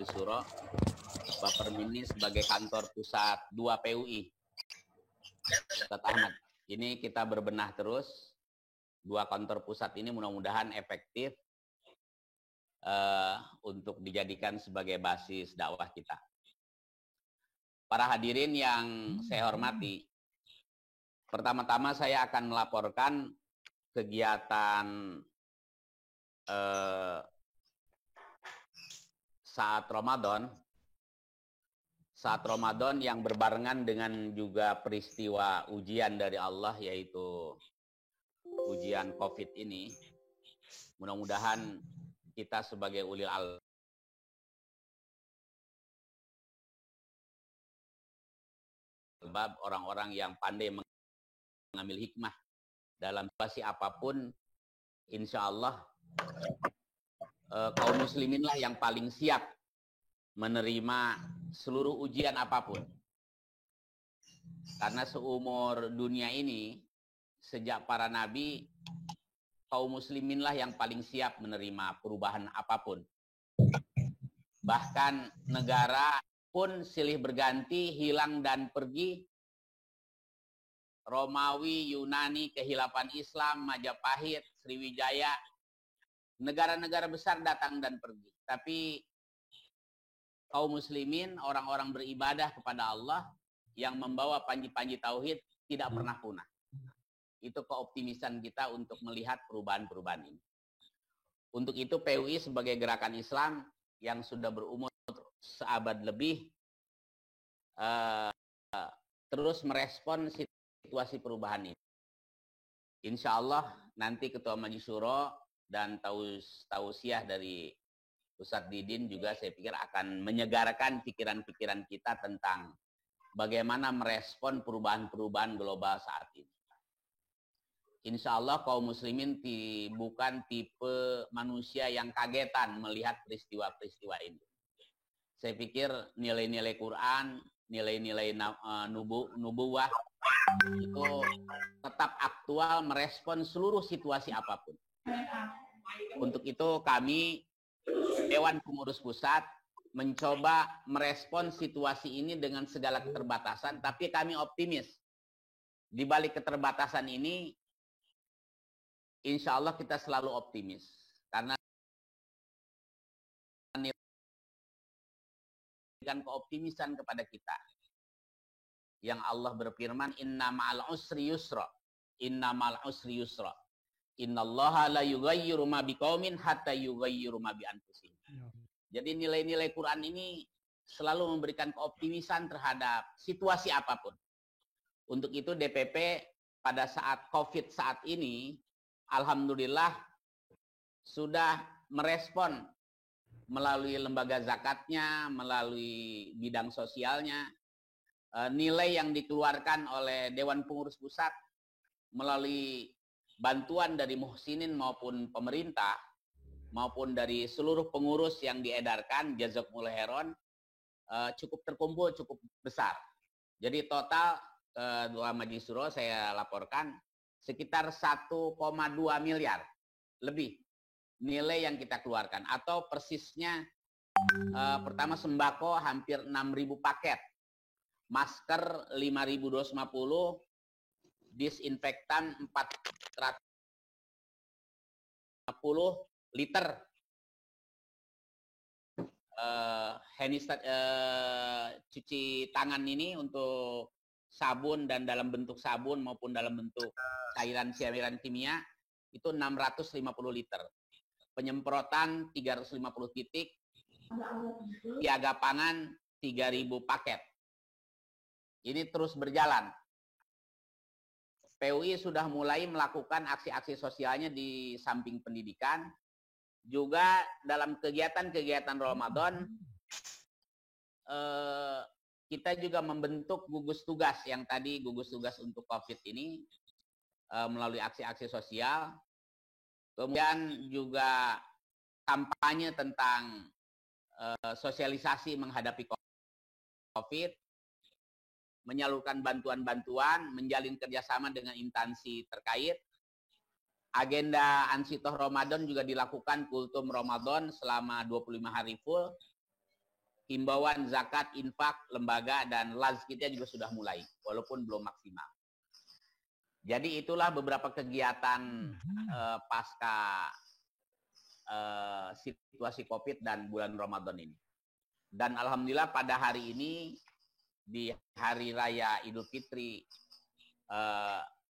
Suro, Bapermini sebagai kantor pusat 2 PUI. Ustaz Ahmad, ini kita berbenah terus. 2 kantor pusat ini mudah-mudahan efektif untuk dijadikan sebagai basis dakwah kita. Para hadirin yang saya hormati, pertama-tama saya akan melaporkan kegiatan saat Ramadan yang berbarengan dengan juga peristiwa ujian dari Allah, yaitu ujian COVID ini. Mudah-mudahan kita sebagai ulil albab, orang-orang yang pandai mengambil hikmah dalam situasi apapun, insya Allah kaum muslimin lah yang paling siap menerima seluruh ujian apapun. Karena seumur dunia ini, sejak para nabi, kaum muslimin lah yang paling siap menerima perubahan apapun. Bahkan negara pun silih berganti, hilang dan pergi. Romawi, Yunani, kehilapan Islam, Majapahit, Sriwijaya, negara-negara besar datang dan pergi. Tapi kaum muslimin, orang-orang beribadah kepada Allah yang membawa panji-panji tauhid tidak pernah punah. Itu keoptimisan kita untuk melihat perubahan-perubahan ini. Untuk itu PUI sebagai gerakan Islam yang sudah berumur seabad lebih terus merespon situasi perubahan ini. Insya Allah nanti Ketua Majelis Syuro dan tausiah dari Ustadz Didin juga saya pikir akan menyegarkan pikiran-pikiran kita tentang bagaimana merespon perubahan-perubahan global saat ini. Insya Allah kaum muslimin bukan tipe manusia yang kagetan melihat peristiwa-peristiwa ini. Saya pikir nilai-nilai Quran, nilai-nilai nubuwah itu tetap aktual merespon seluruh situasi apapun. Untuk itu kami Dewan Pengurus Pusat mencoba merespon situasi ini dengan segala keterbatasan, tapi kami optimis. Di balik keterbatasan ini, insya Allah kita selalu optimis. Karena memberikan keoptimisan kepada kita. Yang Allah berfirman, Inna ma'al usri yusra. Inna ma'al usri yusra. Innallaha la yughayyiru ma biqaumin hatta yughayyiru ma bi anfusihim. Jadi nilai-nilai Quran ini selalu memberikan keoptimisan terhadap situasi apapun. Untuk itu DPP pada saat COVID saat ini, alhamdulillah sudah merespon melalui lembaga zakatnya, melalui bidang sosialnya, nilai yang dikeluarkan oleh Dewan Pengurus Pusat melalui bantuan dari muhsinin maupun pemerintah, maupun dari seluruh pengurus yang diedarkan, jazakumullah khairan, cukup terkumpul, cukup besar. Jadi total Ketua Majelis Syuro saya laporkan sekitar 1,2 miliar lebih nilai yang kita keluarkan. Atau persisnya pertama sembako hampir 6.000 paket, masker 5.250, disinfektan 450 liter, cuci tangan ini untuk sabun dan dalam bentuk sabun maupun dalam bentuk cairan kimia itu 650 liter. Penyemprotan 350 titik, siaga pangan 3.000 paket. Ini terus berjalan. PUI sudah mulai melakukan aksi-aksi sosialnya di samping pendidikan. Juga dalam kegiatan-kegiatan Ramadan, kita juga membentuk gugus tugas yang tadi gugus tugas untuk COVID ini melalui aksi-aksi sosial. Kemudian juga kampanye tentang sosialisasi menghadapi COVID, menyalurkan bantuan-bantuan, menjalin kerjasama dengan instansi terkait. Agenda Ansitoh Ramadan juga dilakukan kultum Ramadan selama 25 hari full. himbauan zakat, infak, lembaga, dan LAZ kita juga sudah mulai, walaupun belum maksimal. Jadi itulah beberapa kegiatan pasca situasi COVID dan bulan Ramadan ini. Dan alhamdulillah pada hari ini, di Hari Raya Idul Fitri,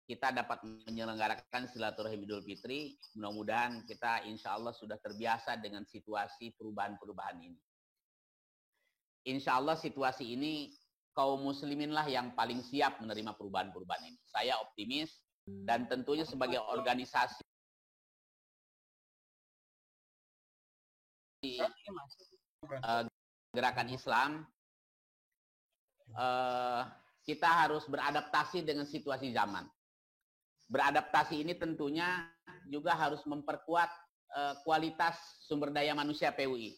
kita dapat menyelenggarakan silaturahim Idul Fitri. Mudah-mudahan kita insya Allah sudah terbiasa dengan situasi perubahan-perubahan ini. Insya Allah situasi ini kaum muslimin lah yang paling siap menerima perubahan-perubahan ini. Saya optimis dan tentunya sebagai organisasi gerakan Islam, kita harus beradaptasi dengan situasi zaman. Beradaptasi ini tentunya juga harus memperkuat kualitas sumber daya manusia PUI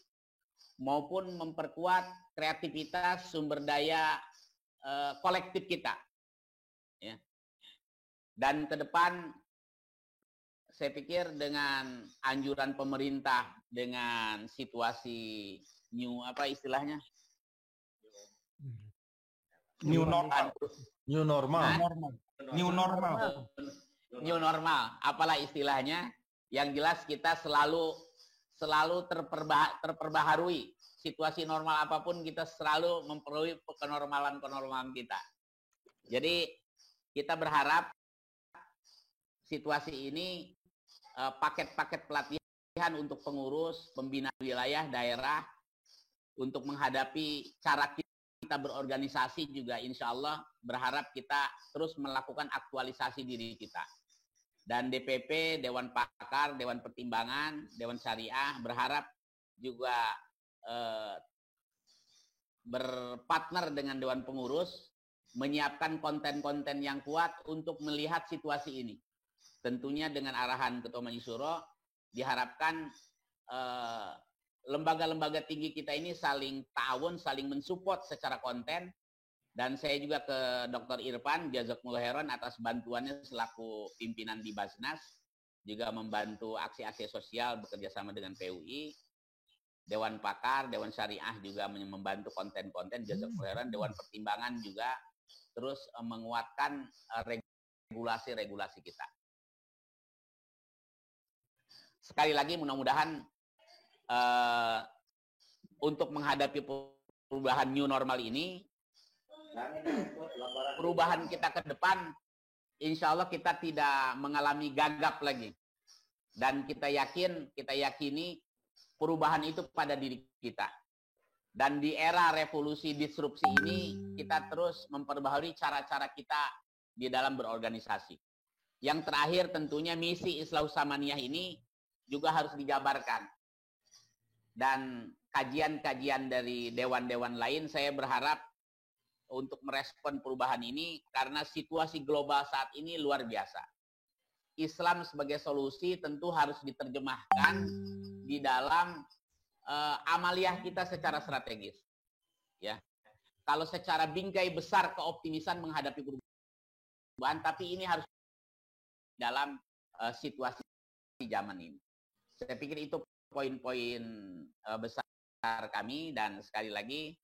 maupun memperkuat kreativitas sumber daya kolektif kita. Ya. Dan ke depan saya pikir dengan anjuran pemerintah, dengan situasi new apa istilahnya? New normal. New normal. New normal. New normal. Apalah istilahnya? Yang jelas kita selalu terperbaharui. Situasi normal apapun kita selalu memperoleh kenormalan kita. Jadi kita berharap situasi ini paket-paket pelatihan untuk pengurus, pembina wilayah, daerah untuk menghadapi cara kita berorganisasi juga insya Allah berharap kita terus melakukan aktualisasi diri kita. Dan DPP, Dewan Pakar, Dewan Pertimbangan, Dewan Syariah berharap juga berpartner dengan Dewan Pengurus menyiapkan konten-konten yang kuat untuk melihat situasi ini. Tentunya dengan arahan Ketua Majelis Syuro diharapkan lembaga-lembaga tinggi kita ini saling ta'awun, saling mensupport secara konten. Dan saya juga ke Dr. Irfan, jazakumullah khairan atas bantuannya selaku pimpinan di Basnas, juga membantu aksi-aksi sosial bekerja sama dengan PUI, Dewan Pakar, Dewan Syariah juga membantu konten-konten, jazakumullah khairan, Dewan Pertimbangan juga terus menguatkan regulasi-regulasi kita. Sekali lagi mudah-mudahan untuk menghadapi perubahan new normal ini, perubahan kita ke depan, insya Allah kita tidak mengalami gagap lagi. Dan kita yakini perubahan itu pada diri kita. Dan di era revolusi disrupsi ini, kita terus memperbaharui cara-cara kita di dalam berorganisasi. Yang terakhir tentunya misi Islah Samaniyah ini juga harus dijabarkan. Dan kajian-kajian dari dewan-dewan lain, saya berharap untuk merespon perubahan ini karena situasi global saat ini luar biasa. Islam sebagai solusi tentu harus diterjemahkan di dalam amaliyah kita secara strategis. Ya. Kalau secara bingkai besar keoptimisan menghadapi perubahan, tapi ini harus dalam situasi zaman ini. Saya pikir itu poin-poin besar kami dan sekali lagi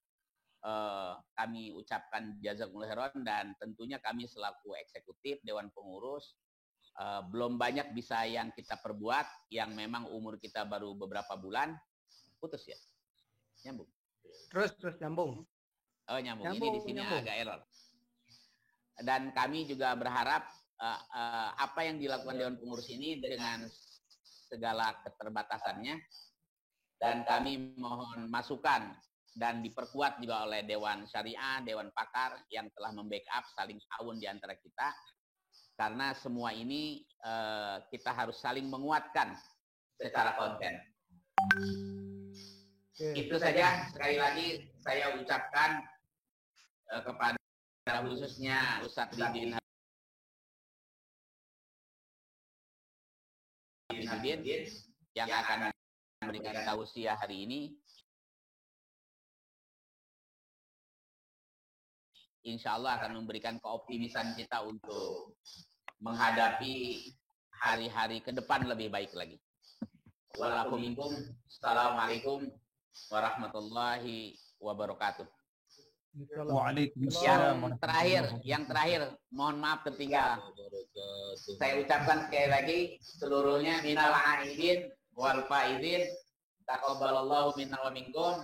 kami ucapkan jazakumullah khairan dan tentunya kami selaku eksekutif Dewan Pengurus belum banyak bisa yang kita perbuat yang memang umur kita baru beberapa bulan. Putus ya? Nyambung? Terus nyambung. Oh nyambung. Ini di sini agak error. Dan kami juga berharap apa yang dilakukan Dewan Pengurus ini dengan segala keterbatasannya dan kami mohon masukan dan diperkuat juga oleh Dewan Syariah, Dewan Pakar yang telah membackup saling ta'awun di antara kita. Karena semua ini kita harus saling menguatkan secara konten. Itu saja sekali lagi saya ucapkan kepada khususnya Ustadz Didin yang akan memberikan tausiah hari ini. Insya Allah akan memberikan keoptimisan kita untuk menghadapi hari-hari ke depan lebih baik lagi. Wassalamualaikum warahmatullahi wabarakatuh. Waalaikumsalam. Yang terakhir, mohon maaf ketinggalan. Saya ucapkan sekali lagi seluruhnya minal aidin wal faidin, taqabbalallahu minna wa minkum.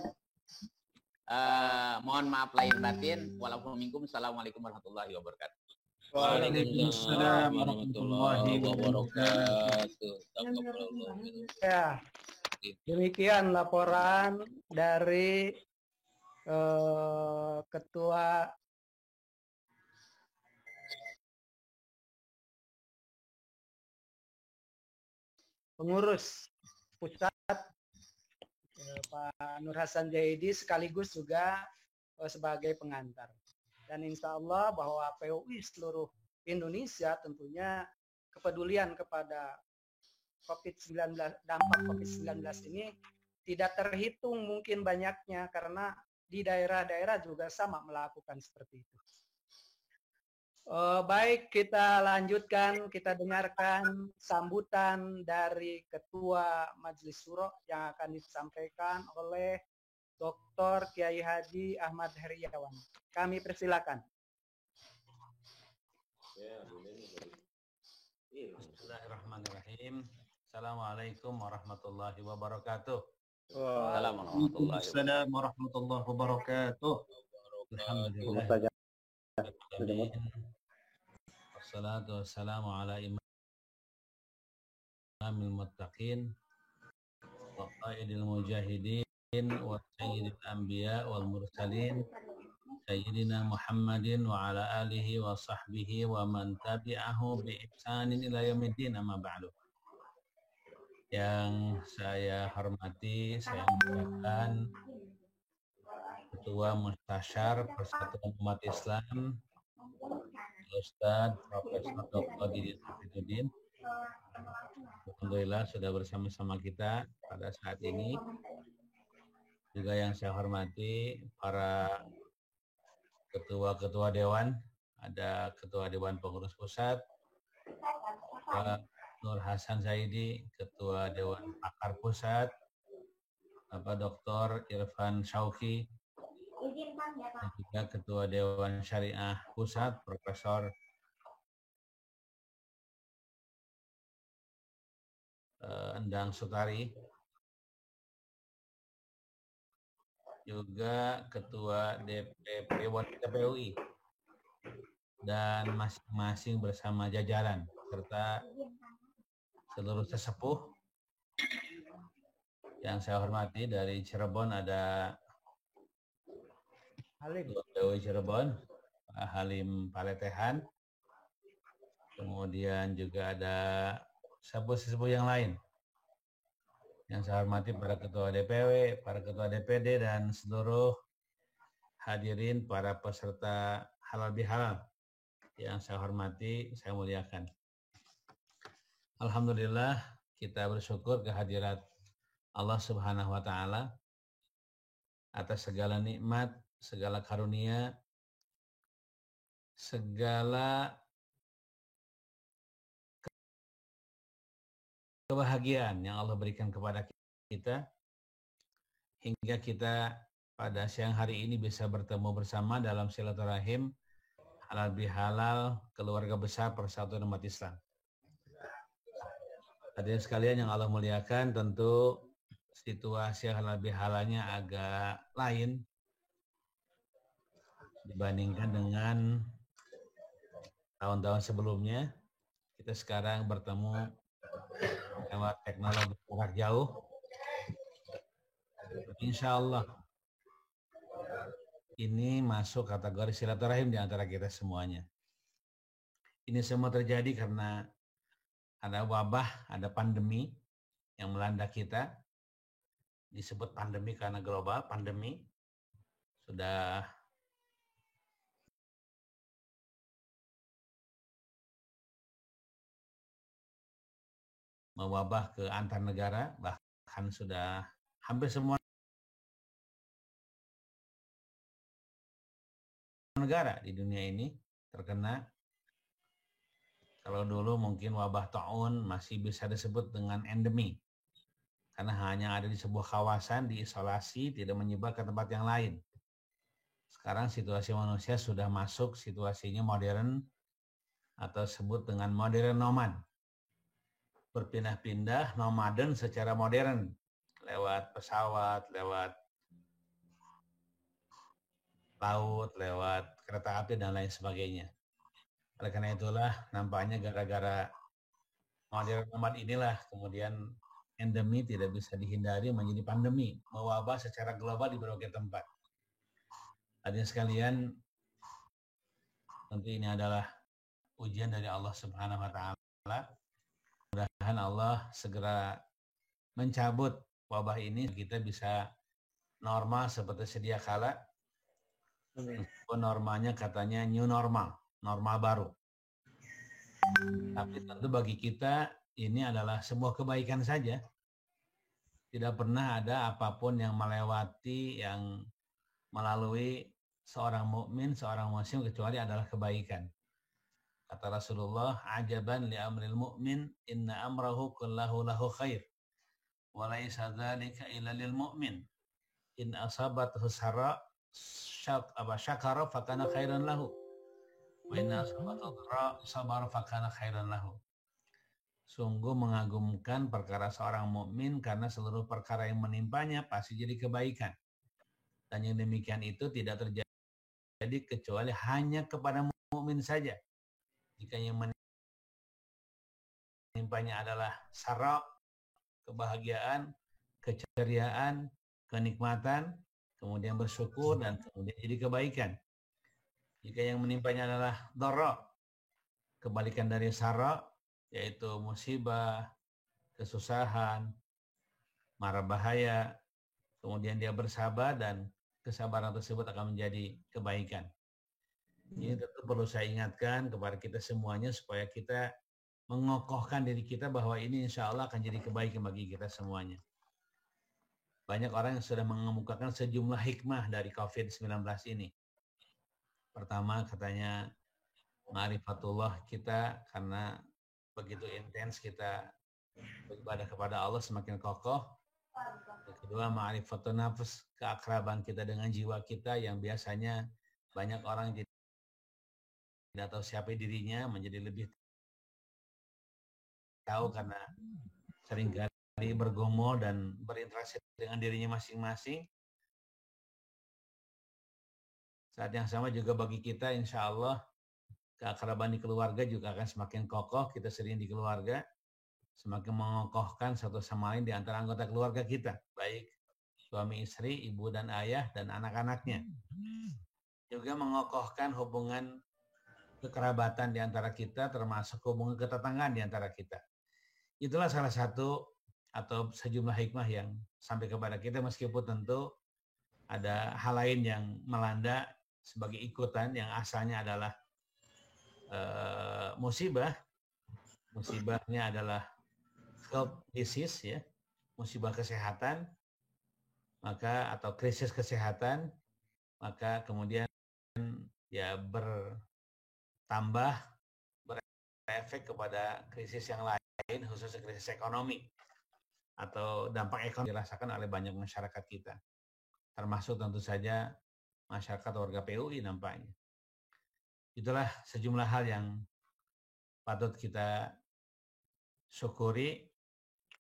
Mohon maaf lahir batin. Waalaikumsalam. Assalamualaikum warahmatullahi wabarakatuh. Waalaikumsalam warahmatullahi wabarakatuh. Ya, demikian laporan dari Ketua Pengurus Pusat Pak Nur Hasan Jaidi, sekaligus juga sebagai pengantar. Dan insya Allah bahwa PUI seluruh Indonesia tentunya kepedulian kepada COVID-19, dampak COVID-19 ini tidak terhitung mungkin banyaknya, karena di daerah-daerah juga sama melakukan seperti itu. Baik, kita lanjutkan, kita dengarkan sambutan dari Ketua Majelis Syuro yang akan disampaikan oleh Dr. Kiai Haji Ahmad Heriawan. Kami persilakan. Bismillahirrahmanirrahim. Assalamualaikum warahmatullahi wabarakatuh. Waalaikumsalam warahmatullahi wabarakatuh. Alhamdulillah. Wassalatu wassalamu ala imamil muttaqin wa qaidil mujahidin wa sayyidil anbiya wal mursalin sayyidina Muhammadin wa ala alihi wa sahbihi wa man tabi'ahu bi ihsanin ila yaumiddin, amma ba'du. Yang saya hormati, saya muliakan Ketua Mustasyar Persatuan Umat Islam, Ustadz Profesor Dr. Didin Hafidzuddin. Alhamdulillah sudah bersama-sama kita pada saat ini. Juga yang saya hormati para ketua-ketua dewan, ada Ketua Dewan Pengurus Pusat, Pak Nur Hasan Zaidi, Ketua Dewan Pakar Pusat, Bapak Dr. Irfan Syauqi, dan juga Ketua Dewan Syariah Pusat, Profesor Endang Sutari, juga Ketua DPP Wanita PUI, dan masing-masing bersama jajaran, serta seluruh sesepuh yang saya hormati. Dari Cirebon ada Ketua PUI Cirebon, Pak Halim Paletehan. Kemudian juga ada sesepuh-sesepuh yang lain. Yang saya hormati para ketua DPW, para ketua DPD, dan seluruh hadirin para peserta halal bihalal yang saya hormati, saya muliakan. Alhamdulillah, kita bersyukur kehadirat Allah Subhanahu wa Ta'ala atas segala nikmat, segala karunia, segala kebahagiaan yang Allah berikan kepada kita, hingga kita pada siang hari ini bisa bertemu bersama dalam silaturahim halal bihalal keluarga besar Persatuan Umat Islam. Hadirin sekalian yang Allah muliakan, tentu situasi halal bihalalnya agak lain dibandingkan dengan tahun-tahun sebelumnya. Kita sekarang bertemu lewat teknologi jarak jauh. Insya Allah ini masuk kategori silaturahim di antara kita semuanya. Ini semua terjadi karena ada wabah, ada pandemi yang melanda kita. Disebut pandemi karena global, pandemi sudah mewabah ke antar negara, bahkan sudah hampir semua negara di dunia ini terkena. Kalau dulu mungkin wabah taun masih bisa disebut dengan endemi, karena hanya ada di sebuah kawasan, diisolasi, tidak menyebar ke tempat yang lain. Sekarang situasi manusia sudah masuk situasinya modern atau sebut dengan modern nomad. Berpindah-pindah nomaden secara modern lewat pesawat, lewat laut, lewat kereta api dan lain sebagainya. Oleh karena itulah nampaknya gara-gara modern nomad inilah kemudian endemi tidak bisa dihindari menjadi pandemi, mewabah secara global di berbagai tempat. Hadirin sekalian, tentu ini adalah ujian dari Allah Subhanahu wa taala. Mudah-mudahan Allah segera mencabut wabah ini, kita bisa normal seperti sedia kala. Normanya katanya new normal, normal baru. Tapi tentu bagi kita ini adalah sebuah kebaikan saja. Tidak pernah ada apapun yang melewati, yang melalui seorang mukmin, seorang muslim kecuali adalah kebaikan. Kata Rasulullah, ajaban li amril mu'min, inna amrahu kullahu lahu khair. Wa laisa dzalika illa lil mu'min. In asabathu sarra syakara fakana khairan lahu. Wa in asabathu dharra sabara fakana khairan lahu. Sungguh mengagumkan perkara seorang mukmin karena seluruh perkara yang menimpanya pasti jadi kebaikan. Dan yang demikian itu tidak terjadi kecuali hanya kepada mukmin saja. Jika yang menimpanya adalah sarra, kebahagiaan, keceriaan, kenikmatan, kemudian bersyukur dan kemudian jadi kebaikan. Jika yang menimpanya adalah dharra, kebalikan dari sarra, yaitu musibah, kesusahan, mara bahaya, kemudian dia bersabar dan kesabaran tersebut akan menjadi kebaikan. Ini tentu perlu saya ingatkan kepada kita semuanya supaya kita mengokohkan diri kita bahwa ini insya Allah akan jadi kebaikan bagi kita semuanya. Banyak orang yang sudah mengemukakan sejumlah hikmah dari COVID-19 ini. Pertama katanya ma'rifatullah kita karena begitu intens kita beribadah kepada Allah semakin kokoh. Yang kedua ma'rifatun nafs, keakraban kita dengan jiwa kita yang biasanya banyak orang tidak tahu siapa dirinya menjadi lebih tahu karena seringkali bergumul dan berinteraksi dengan dirinya masing-masing. Saat yang sama juga bagi kita insya Allah keakraban di keluarga juga akan semakin kokoh. Kita sering di keluarga semakin mengokohkan satu sama lain di antara anggota keluarga kita, baik suami istri, ibu dan ayah dan anak-anaknya. Juga mengokohkan hubungan kekerabatan di antara kita, termasuk hubungan ketetanggaan di antara kita. Itulah salah satu atau sejumlah hikmah yang sampai kepada kita, meskipun tentu ada hal lain yang melanda sebagai ikutan yang asalnya adalah musibah. Musibahnya adalah health disease, ya, musibah kesehatan, maka atau krisis kesehatan, maka kemudian ya bertambah berefek kepada krisis yang lain, khususnya krisis ekonomi atau dampak ekonomi dirasakan oleh banyak masyarakat kita, termasuk tentu saja masyarakat warga PUI nampaknya. Itulah sejumlah hal yang patut kita syukuri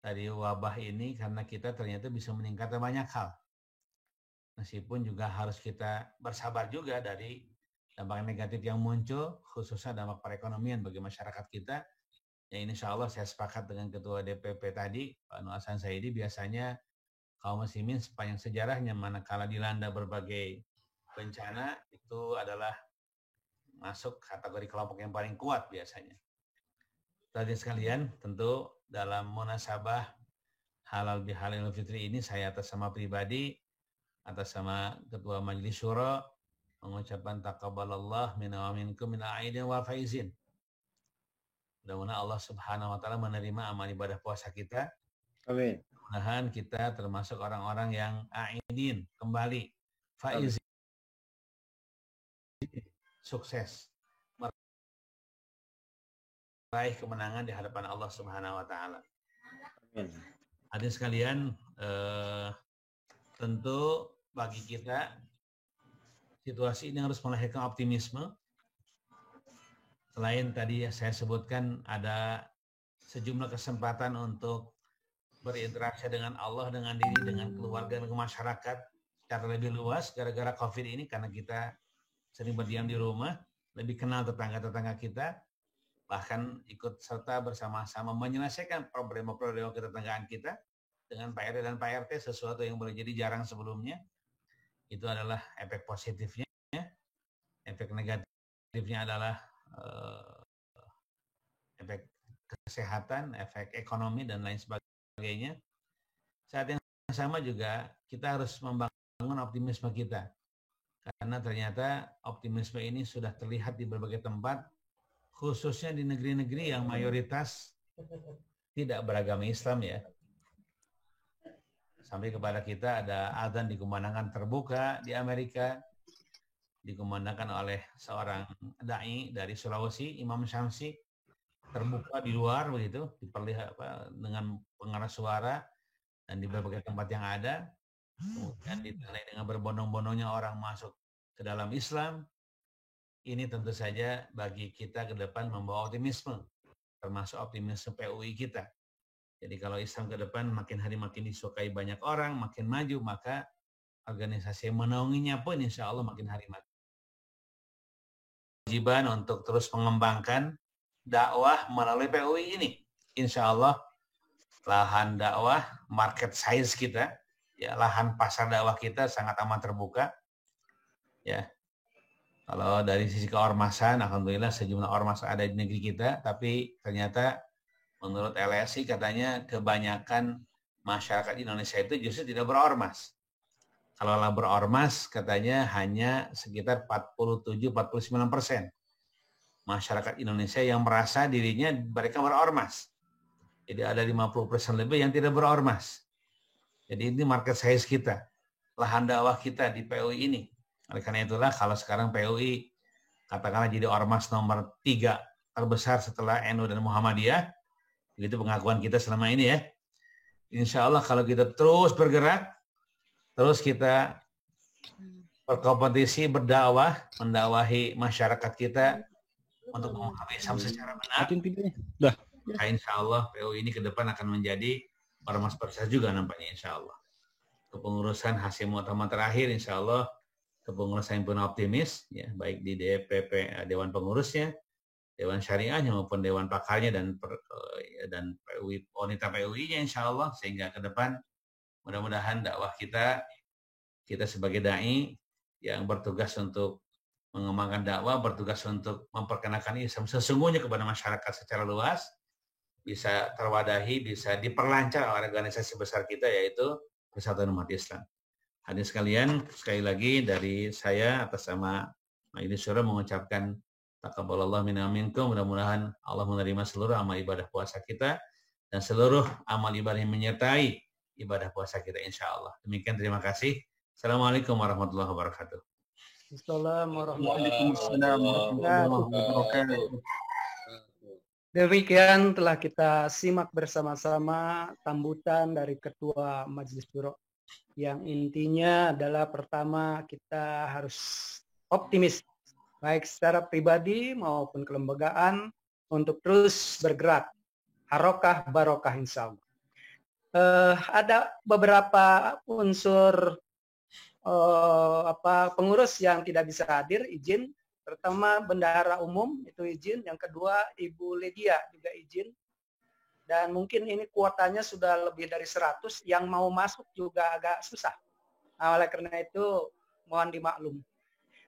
dari wabah ini, karena kita ternyata bisa meningkatkan banyak hal. Meskipun juga harus kita bersabar juga dari dampak negatif yang muncul, khususnya dampak perekonomian bagi masyarakat kita. Ya, insya Allah saya sepakat dengan Ketua DPP tadi, Pak Nur Hasan Saidi, biasanya kaum muslimin sepanjang sejarahnya manakala dilanda berbagai bencana itu adalah masuk kategori kelompok yang paling kuat biasanya. Tadi sekalian, tentu dalam munasabah halal bihalal fitri ini saya atas nama pribadi, atas nama Ketua Majelis Syuro mengucapkan taqabbalallah minna wa minkum minal aidin wal faizin. Mudah-mudahan Allah Subhanahu wa taala menerima amal ibadah puasa kita. Amin. Mudah-mudahan kita termasuk orang-orang yang aidin, kembali, faizin, sukses, meraih kemenangan di hadapan Allah Subhanahu wa taala. Amin. Hadirin sekalian, tentu bagi kita situasi ini harus melahirkan optimisme. Selain tadi saya sebutkan ada sejumlah kesempatan untuk berinteraksi dengan Allah, dengan diri, dengan keluarga, dan masyarakat secara lebih luas gara-gara COVID ini, karena kita sering berdiam di rumah, lebih kenal tetangga-tetangga kita, bahkan ikut serta bersama-sama menyelesaikan problema-problema ketetanggaan kita dengan Pak RT dan Pak RT, sesuatu yang boleh jadi jarang sebelumnya. Itu adalah efek positifnya. Efek negatifnya adalah efek kesehatan, efek ekonomi, dan lain sebagainya. Saat yang sama juga kita harus membangun optimisme kita. Karena ternyata optimisme ini sudah terlihat di berbagai tempat, khususnya di negeri-negeri yang mayoritas tidak beragama Islam ya. Sampai kepada kita ada azan dikumandangkan terbuka di Amerika, dikumandangkan oleh seorang dai dari Sulawesi, Imam Syamsi, terbuka di luar begitu, diperlihat dengan pengeras suara dan di berbagai tempat yang ada. Kemudian ditandai dengan berbondong-bondongnya orang masuk ke dalam Islam. Ini tentu saja bagi kita ke depan membawa optimisme, termasuk optimisme PUI kita. Jadi kalau Islam ke depan makin hari makin disukai banyak orang, makin maju, maka organisasi yang menaunginya pun insya Allah makin hari makin. Kewajiban untuk terus mengembangkan dakwah melalui PUI ini. Insya Allah lahan dakwah, market size kita, ya lahan pasar dakwah kita sangat amat terbuka. Ya, kalau dari sisi keormasan, alhamdulillah sejumlah ormas ada di negeri kita, tapi ternyata menurut LSI katanya kebanyakan masyarakat Indonesia itu justru tidak berormas. Kalau berormas katanya hanya sekitar 47-49% masyarakat Indonesia yang merasa dirinya mereka berormas. Jadi ada 50% lebih yang tidak berormas. Jadi ini market size kita, lahan dakwah kita di PUI ini. Oleh karena itulah kalau sekarang PUI katakanlah jadi ormas nomor 3 terbesar setelah NU dan Muhammadiyah, begitu pengakuan kita selama ini ya. Insya Allah kalau kita terus bergerak, terus kita berkompetisi, berdakwah, mendakwahi masyarakat kita untuk memahami Islam secara benar, insya Allah PUI ini ke depan akan menjadi ormas besar juga nampaknya insya Allah. Kepengurusan hasil muktamar terakhir insya Allah kepengurusan yang penuh optimis, ya, baik di DPP Dewan Pengurusnya, Dewan Syariahnya maupun Dewan Pakarnya dan PUI, wanita PUI-nya insya Allah, sehingga ke depan mudah-mudahan dakwah kita sebagai dai yang bertugas untuk mengembangkan dakwah, bertugas untuk memperkenalkan Islam sesungguhnya kepada masyarakat secara luas, bisa terwadahi, bisa diperlancar oleh organisasi besar kita yaitu Persatuan Umat Islam. Hadirin sekalian, sekali lagi dari saya atas nama Majelis Syura mengucapkan taqabbalallahu minna minkum, mudah-mudahan Allah menerima seluruh amal ibadah puasa kita dan seluruh amal ibadah yang menyertai ibadah puasa kita insyaallah. Demikian, terima kasih. Assalamualaikum warahmatullahi wabarakatuh. Assalamualaikum warahmatullahi wabarakatuh. Demikian telah kita simak bersama-sama sambutan dari Ketua Majelis Syuro yang intinya adalah pertama kita harus optimis baik secara pribadi maupun kelembagaan untuk terus bergerak harokah barokah insya Allah. Ada beberapa unsur pengurus yang tidak bisa hadir, izin. Pertama bendahara umum itu izin, yang kedua Ibu Lydia juga izin. Dan mungkin ini kuotanya sudah lebih dari 100, yang mau masuk juga agak susah. Nah, oleh karena itu mohon dimaklum.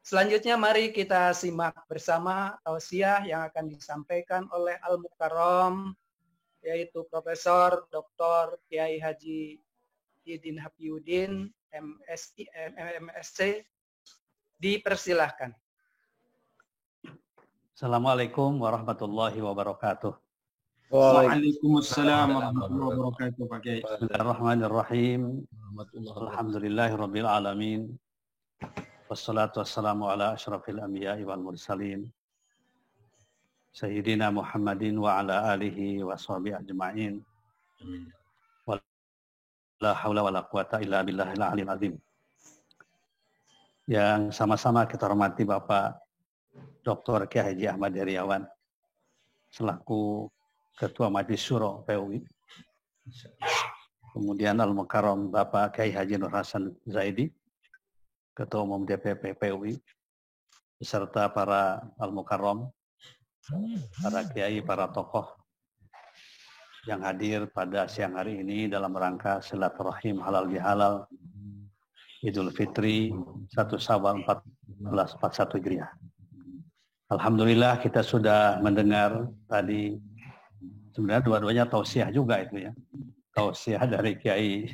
Selanjutnya mari kita simak bersama tausiah yang akan disampaikan oleh Al-Mukarram, yaitu Profesor Dr. Kiai Haji Idin Hafiuddin, MSc. Dipersilahkan. Assalamualaikum warahmatullahi wabarakatuh. Waalaikumsalam warahmatullahi wabarakatuh, Pak Kiai. Bismillahirrahmanirrahim. Alhamdulillahirabbil alamin. Wassalatu wassalamu ala asyrafil anbiya'i wal mursalin. Sayyidina Muhammadin wa ala alihi wa sahbihi ajma'in. La haula wala quwata illa billahil aliyil azim. Yang sama-sama kita hormati Bapak Dr. Kiai Haji Ahmad Heriawan selaku Ketua Majelis Syuro PUI. Kemudian Al-Mukarram Bapak Kiai Haji Nur Hasan Zaidi, Ketua Umum DPP PUI, beserta para Al-Mukarram, para kiai, para tokoh yang hadir pada siang hari ini dalam rangka silaturahim halal bihalal Idul Fitri 1 Syawal 1441 Hijriah. Alhamdulillah kita sudah mendengar tadi, sebenarnya dua-duanya tausiah juga itu ya. Tausiah dari Kiai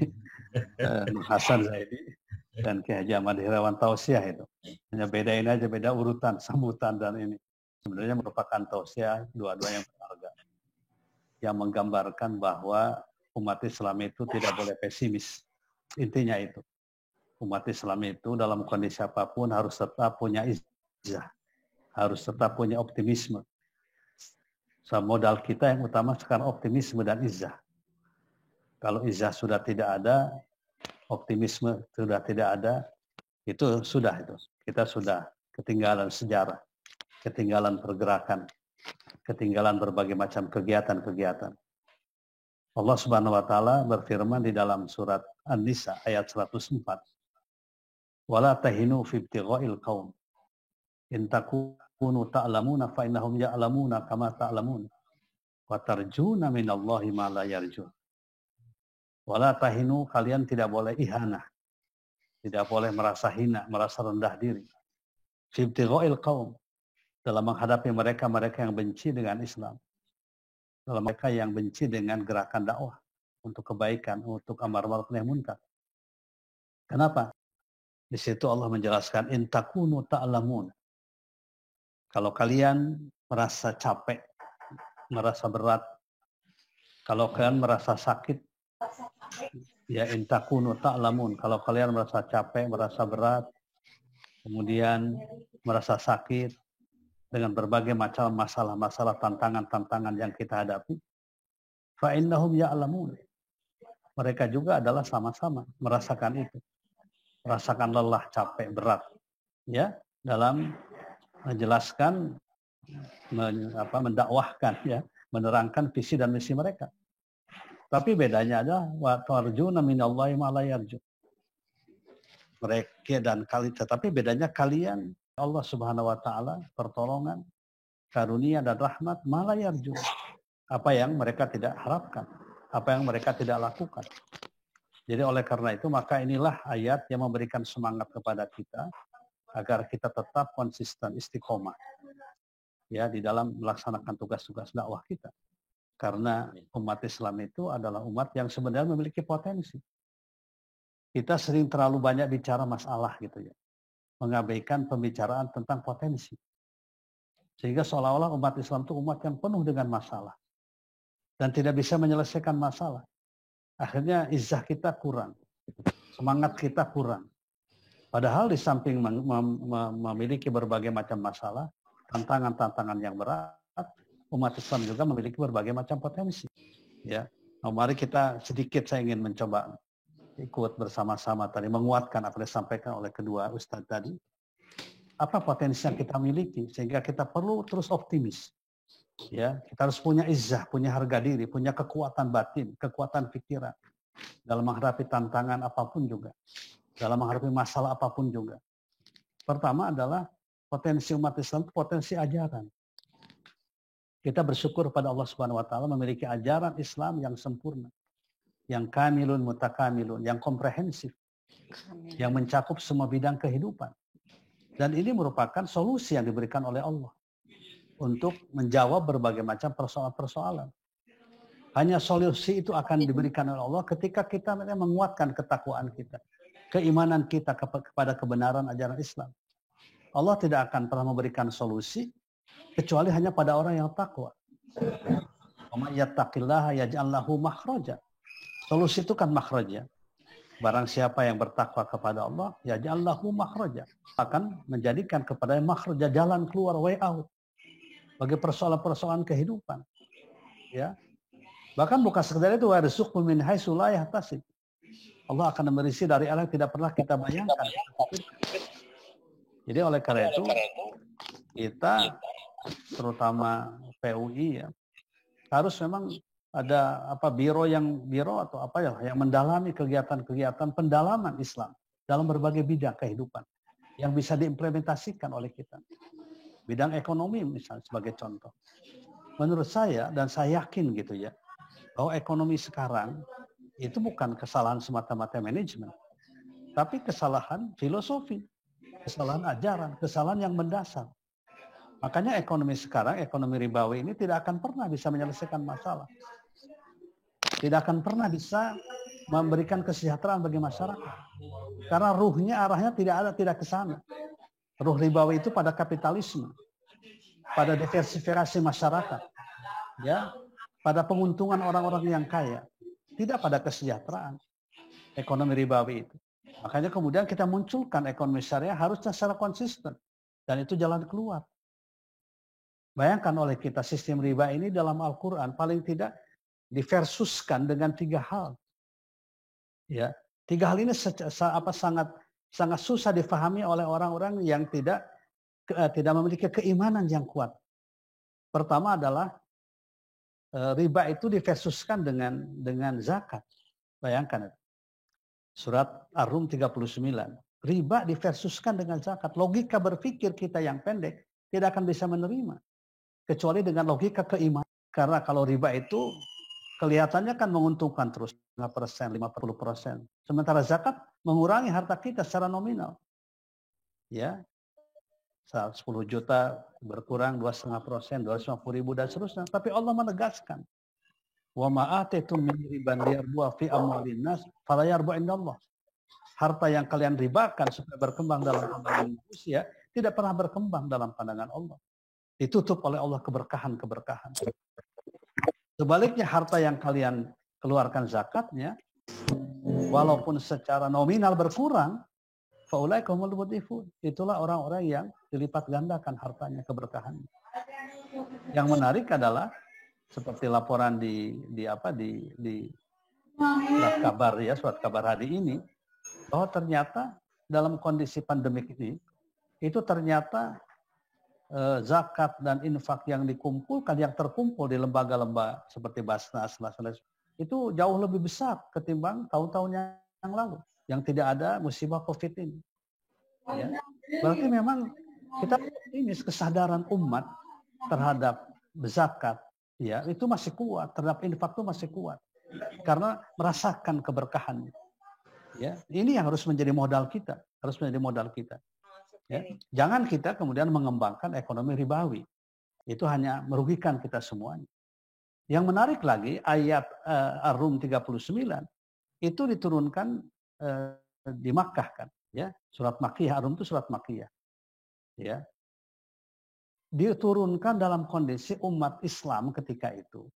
Nur Hasan Zaidi dan Kiai Haji Ahmad Heriawan tausiah itu. Hanya bedain aja, beda urutan, sambutan dan ini. Sebenarnya merupakan tausiah dua-duanya yang berharga. Yang menggambarkan bahwa umat Islam itu tidak boleh pesimis. Intinya itu. Umat Islam itu dalam kondisi apapun harus tetap punya izzah. Harus tetap punya optimisme. So, modal kita yang utama sekarang optimisme dan izzah. Kalau izzah sudah tidak ada, optimisme sudah tidak ada, itu sudah itu. Kita sudah ketinggalan sejarah, ketinggalan pergerakan, ketinggalan berbagai macam kegiatan-kegiatan. Allah Subhanahu wa taala berfirman di dalam surat An-Nisa ayat 104. Wala tahinu fi ibtigha'il qaum. In takunu ta'lamuna fa innahum ya'lamuna kama ta'lamun. Wa tarjuna minallahi ma la yarjun. Wala tahinu, kalian tidak boleh ihanah. Tidak boleh merasa hina, merasa rendah diri. Fi ibtigha'il qaum. Dalam menghadapi mereka-mereka yang benci dengan Islam. Dalam mereka yang benci dengan gerakan dakwah. Untuk kebaikan, untuk amar ma'ruf nahi munkar. Kenapa? Di situ Allah menjelaskan, in takunu ta'lamun. Kalau kalian merasa capek, merasa berat, kalau kalian merasa sakit, ya in takunu ta'lamun. Kalau kalian merasa capek, merasa berat, kemudian merasa sakit, dengan berbagai macam masalah-masalah, tantangan-tantangan yang kita hadapi, fa innahum ya'lamun. Mereka juga adalah sama-sama merasakan itu. Merasakan lelah, capek, berat. Ya, dalam menjelaskan, mendakwahkan, ya, menerangkan visi dan misi mereka. Tapi bedanya adalah wa tarjuna minallahi ma la yarju. Mereka dan kalian, tetapi bedanya kalian Allah Subhanahu wa taala pertolongan, karunia dan rahmat ma la yarju. Apa yang mereka tidak harapkan, apa yang mereka tidak lakukan. Jadi oleh karena itu maka inilah ayat yang memberikan semangat kepada kita agar kita tetap konsisten istiqomah ya di dalam melaksanakan tugas-tugas dakwah kita. Karena umat Islam itu adalah umat yang sebenarnya memiliki potensi. Kita sering terlalu banyak bicara masalah gitu ya. Mengabaikan pembicaraan tentang potensi. Sehingga seolah-olah umat Islam itu umat yang penuh dengan masalah. Dan tidak bisa menyelesaikan masalah. Akhirnya izzah kita kurang. Semangat kita kurang. Padahal di samping memiliki berbagai macam masalah, tantangan-tantangan yang berat, umat Islam juga memiliki berbagai macam potensi. Ya, nah, mari kita sedikit saya ingin mencoba ikut bersama-sama tadi menguatkan apa yang disampaikan oleh kedua ustadz tadi. Apa potensi yang kita miliki sehingga kita perlu terus optimis. Ya, kita harus punya izzah, punya harga diri, punya kekuatan batin, kekuatan pikiran dalam menghadapi tantangan apapun juga, dalam menghadapi masalah apapun juga. Pertama adalah potensi umat Islam itu potensi ajaran. Kita bersyukur pada Allah Subhanahu wa taala memiliki ajaran Islam yang sempurna, yang kamilun mutakamilun, yang komprehensif, yang mencakup semua bidang kehidupan. Dan ini merupakan solusi yang diberikan oleh Allah untuk menjawab berbagai macam persoalan-persoalan. Hanya solusi itu akan diberikan oleh Allah ketika kita menguatkan ketakwaan kita, keimanan kita kepada kebenaran ajaran Islam. Allah tidak akan pernah memberikan solusi kecuali hanya pada orang yang takwa. Wa may yattaqillaha yaj'al lahu makhraja. Solusi itu kan makhraja. Barang siapa yang bertakwa kepada Allah, yaj'al lahu makhraja, akan menjadikan kepada makhraja, jalan keluar, way out bagi persoalan-persoalan kehidupan. Ya. Bahkan bukan sekedar itu, warzuqhu min haitsu la yahtasib. Allah akan memberi rizki dari arah yang tidak pernah kita bayangkan. Jadi oleh karena itu kita terutama PUI ya harus memang ada biro atau yang mendalami kegiatan-kegiatan pendalaman Islam dalam berbagai bidang kehidupan yang bisa diimplementasikan oleh kita. Bidang ekonomi misalnya sebagai contoh. Menurut saya dan saya yakin gitu ya bahwa ekonomi sekarang itu bukan kesalahan semata-mata manajemen, tapi kesalahan filosofi, kesalahan ajaran, kesalahan yang mendasar. Makanya ekonomi sekarang, ekonomi ribawi ini tidak akan pernah bisa menyelesaikan masalah. Tidak akan pernah bisa memberikan kesejahteraan bagi masyarakat. Karena ruhnya arahnya tidak ke sana. Ruh ribawi itu pada kapitalisme, pada diversifikasi masyarakat, ya, pada penguntungan orang-orang yang kaya. Tidak pada kesejahteraan ekonomi ribawi itu. Makanya kemudian kita munculkan ekonomi syariah harusnya secara konsisten. Dan itu jalan keluar. Bayangkan oleh kita sistem riba ini dalam Al-Quran paling tidak diversuskan dengan 3 hal. Ya, 3 hal ini sangat susah difahami oleh orang-orang yang tidak memiliki keimanan yang kuat. Pertama adalah riba itu diversuskan dengan zakat. Bayangkan itu. Surat Ar-Rum 39. Riba diversuskan dengan zakat. Logika berpikir kita yang pendek tidak akan bisa menerima. Kecuali dengan logika keimanan. Karena kalau riba itu kelihatannya kan menguntungkan terus 5%, 50%. Sementara zakat mengurangi harta kita secara nominal. Ya. 10 juta berkurang 2,5%, 250.000 dan seterusnya. Tapi Allah menegaskan, wa ma'atitum min riban liyarbu fi amwalin nas fala yarbu indallah. Harta yang kalian ribakan supaya berkembang dalam pandangan manusia tidak pernah berkembang dalam pandangan Allah. Ditutup oleh Allah keberkahan-keberkahan. Sebaliknya harta yang kalian keluarkan zakatnya walaupun secara nominal berkurang, faulaikumul mudhifun. Itulah orang-orang yang dilipat gandakan hartanya, keberkahannya. Yang menarik adalah seperti laporan di surat kabar ya, surat kabar hari ini, bahwa ternyata dalam kondisi pandemik ini itu ternyata zakat dan infak yang dikumpulkan, yang terkumpul di lembaga-lembaga seperti Basnas itu jauh lebih besar ketimbang tahun-tahun yang lalu yang tidak ada musibah COVID ini. Ya. Berarti memang kita ini kesadaran umat terhadap zakat ya itu masih kuat, terhadap infak itu masih kuat karena merasakan keberkahannya. Ya, ini yang harus menjadi modal kita, Ya. Jangan kita kemudian mengembangkan ekonomi ribawi. Itu hanya merugikan kita semuanya. Yang menarik lagi ayat Ar-Rum 39 itu diturunkan di Makkah kan, ya. Surat Makkiyah, Ar-Rum itu surat Makkiyah. Ya. Diturunkan dalam kondisi umat Islam ketika itu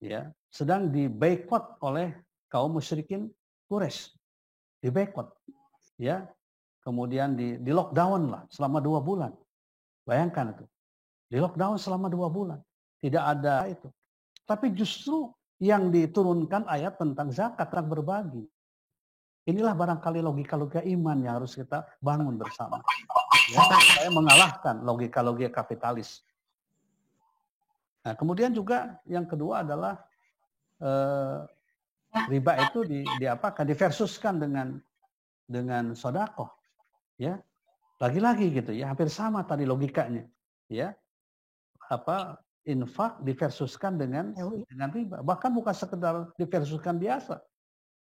ya sedang diboikot oleh kaum musyrikin Quraisy. Diboikot. Ya. Kemudian di lockdown lah selama 2 bulan. Bayangkan itu. Di lockdown selama 2 bulan. Tidak ada itu. Tapi justru yang diturunkan ayat tentang zakat, tentang berbagi. Inilah barangkali logika-logika iman yang harus kita bangun bersama. Ya, saya mengalahkan logika-logika kapitalis. Nah, kemudian juga yang kedua adalah riba itu diversuskan dengan sedekah. Ya, lagi-lagi gitu ya, hampir sama tadi logikanya. Ya, infak diversuskan dengan riba. Bahkan bukan sekedar diversuskan biasa.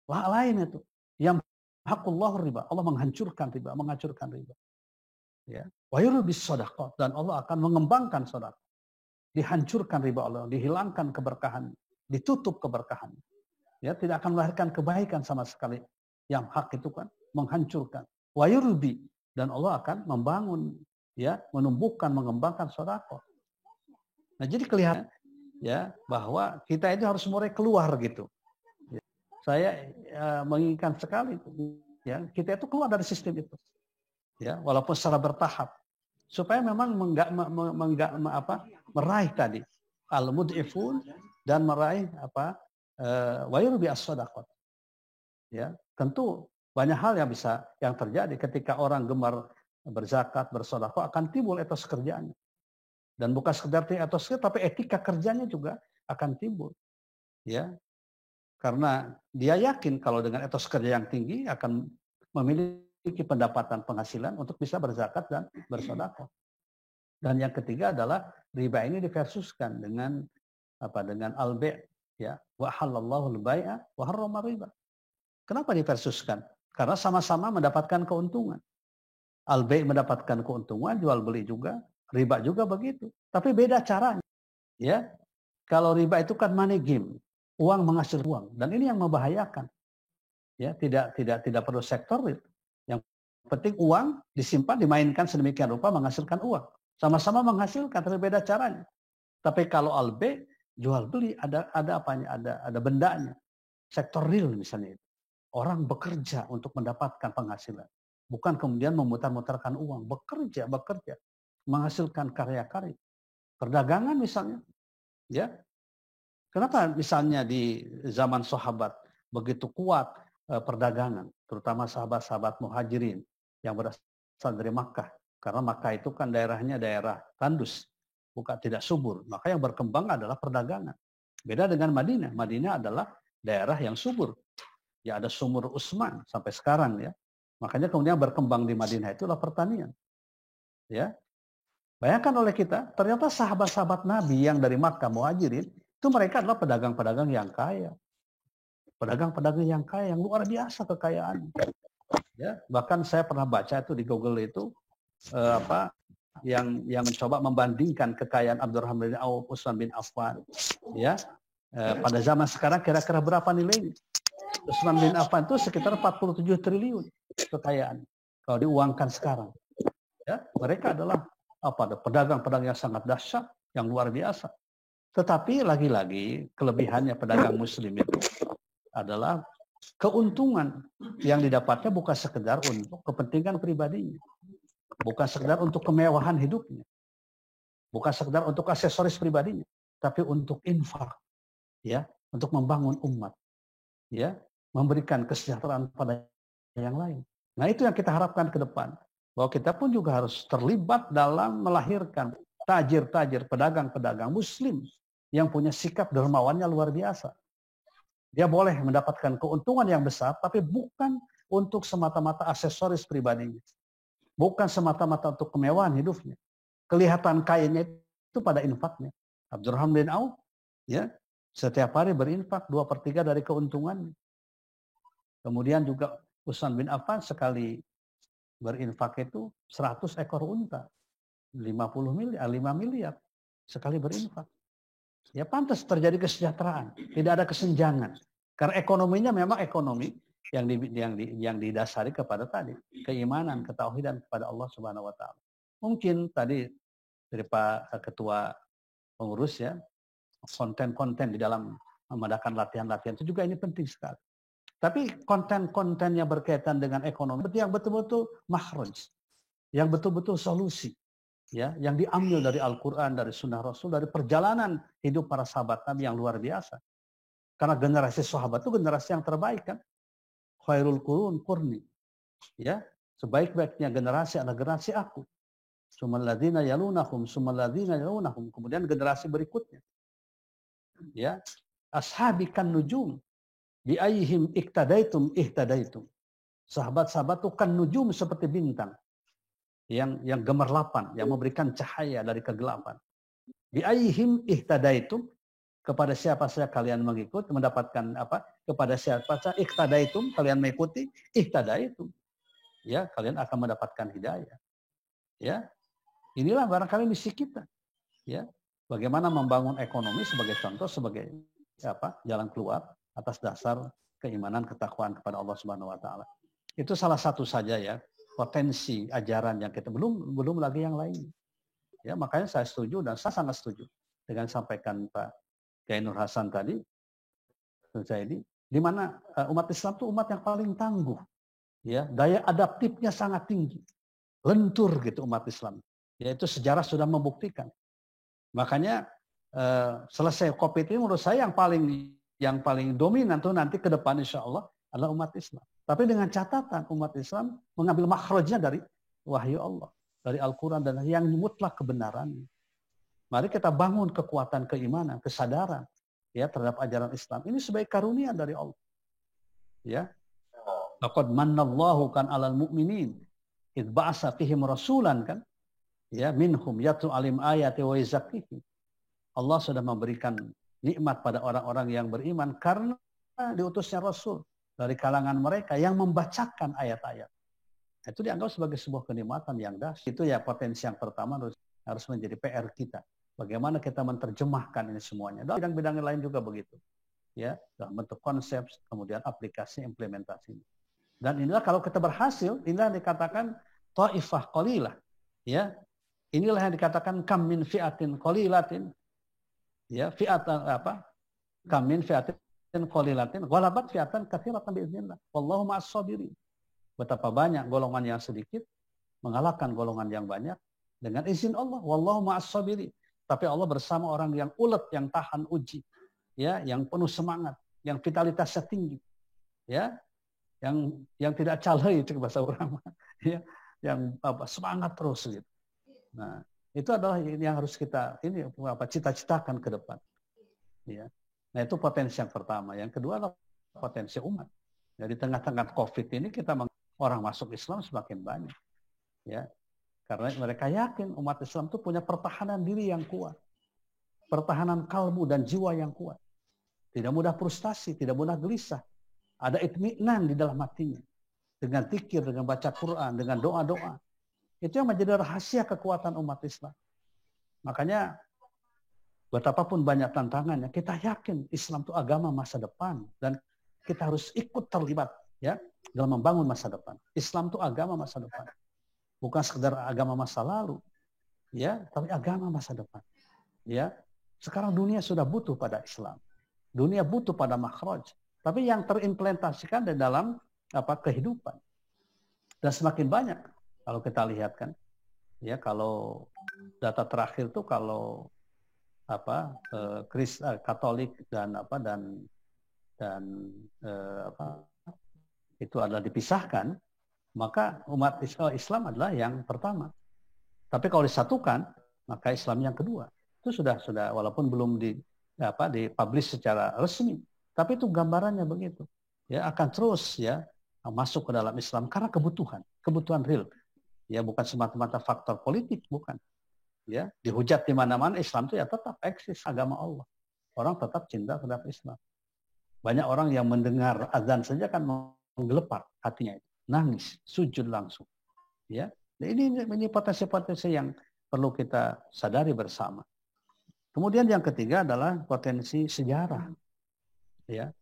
Lain itu. Yang hakullah riba. Allah menghancurkan riba. Ya. Wa yurbis shadaqah. Dan Allah akan mengembangkan sedekah. Dihancurkan riba Allah. Dihilangkan keberkahan. Ditutup keberkahan. Ya, tidak akan melahirkan kebaikan sama sekali. Yang hak itu kan menghancurkan. Wa yurbi. Dan Allah akan membangun. Ya, menumbuhkan, mengembangkan sedekah. Nah, jadi kelihatan ya bahwa kita itu harus mulai keluar gitu. Ya. Saya menginginkan sekali ya kita itu keluar dari sistem itu. Ya, walaupun secara bertahap supaya memang meraih tadi al-mud'ifun dan meraih wa yurbi as-shadaqat. Ya, tentu banyak hal yang terjadi ketika orang gemar berzakat, bersedekah, akan timbul etos kerjanya. Dan bukan sekedar etos kerja, tapi etika kerjanya juga akan timbul. Ya, karena dia yakin kalau dengan etos kerja yang tinggi akan memiliki pendapatan penghasilan untuk bisa berzakat dan bersedekah. Dan yang ketiga adalah riba ini diversuskan dengan dengan al-bai', ya, wa halallahu al-bai'a wa harrama riba. Kenapa diversuskan? Karena sama-sama mendapatkan keuntungan. Al-bai' mendapatkan keuntungan, jual beli juga, riba juga begitu. Tapi beda caranya. Ya. Kalau riba itu kan money game, uang menghasilkan uang, dan ini yang membahayakan. Ya, tidak perlu sektor real. Yang penting uang disimpan, dimainkan sedemikian rupa menghasilkan uang. Sama-sama menghasilkan, tapi beda caranya. Tapi kalau al-bai', jual beli ada apanya? Ada bendanya. Sektor real misalnya itu. Orang bekerja untuk mendapatkan penghasilan. Bukan kemudian memutar-mutarkan uang. Bekerja. Menghasilkan karya-karya. Perdagangan misalnya. Ya. Kenapa misalnya di zaman sahabat begitu kuat perdagangan. Terutama sahabat-sahabat muhajirin yang berasal dari Makkah. Karena Makkah itu kan daerahnya daerah tandus. Bukan tidak subur. Maka yang berkembang adalah perdagangan. Beda dengan Madinah. Madinah adalah daerah yang subur. Ya ada sumur Utsman sampai sekarang ya. Makanya kemudian berkembang di Madinah itulah pertanian. Ya. Bayangkan oleh kita, ternyata sahabat-sahabat Nabi yang dari Makkah Muhajirin itu mereka adalah pedagang-pedagang yang kaya. Pedagang-pedagang yang kaya yang luar biasa kekayaan. Ya, bahkan saya pernah baca itu di Google itu yang mencoba membandingkan kekayaan Abdurrahman bin Auf, Utsman bin Affan, ya pada zaman sekarang kira-kira berapa nilainya? Utsman bin Affan itu sekitar 47 triliun kekayaan kalau diuangkan sekarang. Ya, mereka adalah pedagang-pedagang yang sangat dahsyat, yang luar biasa. Tetapi lagi-lagi kelebihannya pedagang Muslim itu adalah keuntungan yang didapatnya bukan sekedar untuk kepentingan pribadinya. Bukan sekedar untuk kemewahan hidupnya. Bukan sekedar untuk aksesoris pribadinya. Tapi untuk infak. Ya, untuk membangun umat. Ya, memberikan kesejahteraan pada yang lain. Nah itu yang kita harapkan ke depan. Bahwa kita pun juga harus terlibat dalam melahirkan tajir-tajir, pedagang-pedagang Muslim. Yang punya sikap dermawannya luar biasa. Dia boleh mendapatkan keuntungan yang besar, tapi bukan untuk semata-mata aksesoris pribadinya. Bukan semata-mata untuk kemewahan hidupnya. Kelihatan kayanya itu pada infaknya. Abdurrahman bin Auf, ya, setiap hari berinfak 2/3 dari keuntungannya. Kemudian juga Utsman bin Affan sekali berinfak itu 100 ekor unta. 5 miliar sekali berinfak. Ya pantas terjadi kesejahteraan. Tidak ada kesenjangan. Karena ekonominya memang ekonomi yang didasari kepada tadi keimanan, ketauhidan kepada Allah Subhanahu wa taala. Mungkin tadi dari Pak Ketua Pengurus ya, konten-konten di dalam mengadakan latihan-latihan itu juga ini penting sekali. Tapi konten-konten yang berkaitan dengan ekonomi yang betul-betul makhraj, yang betul-betul solusi, ya, yang diambil dari Al-Qur'an, dari Sunnah Rasul, dari perjalanan hidup para sahabat Nabi yang luar biasa. Karena generasi sahabat itu generasi yang terbaik kan. Khairul qurun qurni. Ya, sebaik-baiknya generasi adalah generasi aku. Tsummal ladzina yalunahum, tsummal ladzina yalunahum. Kemudian generasi berikutnya. Ya, ashabi kan nujum. Bi ayyihim iktadaitum ihtadaitum. Sahabat-sahabat itu kan nujum seperti bintang. Yang gemerlapan, yang memberikan cahaya dari kegelapan. Bi ayyihim ihtadaitum. Kepada siapa saja kalian mengikut, mendapatkan apa? Kepada siapa saja iktadaitum, kalian mengikuti, ihtadaitum. Ya, kalian akan mendapatkan hidayah. Ya. Inilah barangkali misi kita. Ya. Bagaimana membangun ekonomi sebagai contoh, sebagai jalan keluar atas dasar keimanan, ketakwaan kepada Allah Subhanahu wa taala. Itu salah satu saja ya, potensi ajaran yang kita belum lagi yang lain. Ya, makanya saya setuju dan saya sangat setuju dengan sampaikan Pak Kiai Nur Hasan tadi, di mana umat Islam itu umat yang paling tangguh, ya, daya adaptifnya sangat tinggi, lentur gitu umat Islam, yaitu sejarah sudah membuktikan. Makanya selesai COVID ini menurut saya yang paling dominan tuh nanti ke depan insya Allah adalah umat Islam. Tapi dengan catatan umat Islam mengambil makhrajnya dari wahyu Allah, dari Al-Quran dan yang mutlak kebenarannya. Mari kita bangun kekuatan keimanan, kesadaran ya terhadap ajaran Islam. Ini sebagai karunia dari Allah. Ya. Laqad mannallahu kan 'alal mu'minin id ba'atsa fihim rasulan kan. Ya, minhum yatlu alim ayati wa yuzakkihim. Allah sudah memberikan nikmat pada orang-orang yang beriman karena diutusnya Rasul dari kalangan mereka yang membacakan ayat-ayat. Itu dianggap sebagai sebuah kenikmatan yang dahsyat. Itu ya potensi yang pertama harus menjadi PR kita. Bagaimana kita menerjemahkan ini semuanya. Dan bidang-bidang lain juga begitu. Ya, dalam bentuk konsep, kemudian aplikasi, implementasi. Dan inilah kalau kita berhasil, inilah yang dikatakan ta'ifah qalilah. Ya, inilah yang dikatakan kam min fi'atin qalilatin. Ya, fi'atan apa? Kam min fi'atin qalilatin ghalabat fi'atan katsiratan biiznillah. Wallahu ma'as sabirin. Betapa banyak golongan yang sedikit mengalahkan golongan yang banyak dengan izin Allah. Wallahu ma'as sabirin. Tapi Allah bersama orang yang ulet, yang tahan uji, ya, yang penuh semangat, yang vitalitasnya tinggi, ya, yang tidak calai itu bahasa orang, ya, yang semangat terus gitu. Nah, itu adalah yang harus kita cita-citakan ke depan. Ya. Nah, itu potensi yang pertama. Yang kedua adalah potensi umat. Ya, di tengah-tengah COVID ini orang masuk Islam semakin banyak. Ya. Karena mereka yakin umat Islam itu punya pertahanan diri yang kuat. Pertahanan kalbu dan jiwa yang kuat. Tidak mudah frustasi, tidak mudah gelisah. Ada itminan di dalam hatinya. Dengan zikir, dengan baca Quran, dengan doa-doa. Itu yang menjadi rahasia kekuatan umat Islam. Makanya betapapun banyak tantangannya, kita yakin Islam itu agama masa depan. Dan kita harus ikut terlibat ya dalam membangun masa depan. Islam itu agama masa depan. Bukan sekedar agama masa lalu, ya, tapi agama masa depan. Ya, sekarang dunia sudah butuh pada Islam, dunia butuh pada makhraj, tapi yang terimplementasikan di dalam kehidupan. Dan semakin banyak kalau kita lihat kan, ya kalau data terakhir tuh kalau Katolik dan itu adalah dipisahkan. Maka umat Islam adalah yang pertama. Tapi kalau disatukan, maka Islam yang kedua. Itu sudah walaupun belum dipublish secara resmi, tapi itu gambarannya begitu. Ya, akan terus ya masuk ke dalam Islam karena kebutuhan real. Ya, bukan semata-mata faktor politik, bukan. Ya, dihujat di mana-mana Islam itu ya tetap eksis agama Allah. Orang tetap cinta terhadap Islam. Banyak orang yang mendengar azan saja kan menggelepar hatinya itu. Nangis, sujud langsung. Ya, ini potensi-potensi yang perlu kita sadari bersama. Kemudian yang ketiga adalah potensi sejarah. Ya,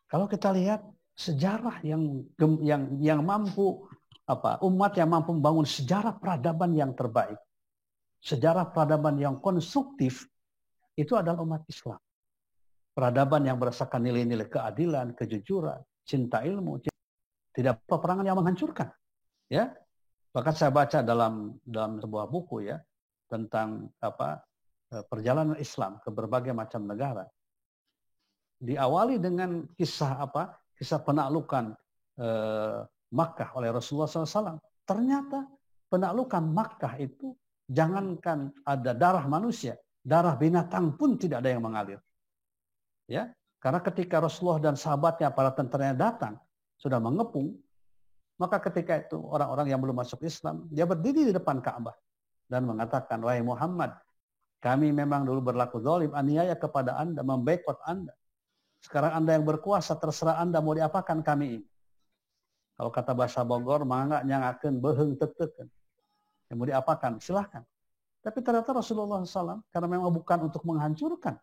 kalau kita lihat sejarah yang mampu umat yang mampu membangun sejarah peradaban yang terbaik, sejarah peradaban yang konstruktif itu adalah umat Islam. Peradaban yang berdasarkan nilai-nilai keadilan, kejujuran, cinta ilmu. Tidak peperangan yang menghancurkan, ya. Bahkan saya baca dalam sebuah buku ya tentang perjalanan Islam ke berbagai macam negara. Diawali dengan kisah penaklukan Makkah oleh Rasulullah SAW. Ternyata penaklukan Makkah itu jangankan ada darah manusia, darah binatang pun tidak ada yang mengalir. Ya, karena ketika Rasulullah dan sahabatnya para tentaranya datang sudah mengepung, maka ketika itu orang-orang yang belum masuk Islam, dia berdiri di depan Ka'bah dan mengatakan, wahai Muhammad, kami memang dulu berlaku zalim, aniaya kepada Anda, memboikot Anda. Sekarang Anda yang berkuasa, terserah Anda mau diapakan kami ini. Kalau kata bahasa Bogor, mangga nyangakeun beuheung teuteun. Yang mau diapakan, silahkan. Tapi ternyata Rasulullah SAW, karena memang bukan untuk menghancurkan,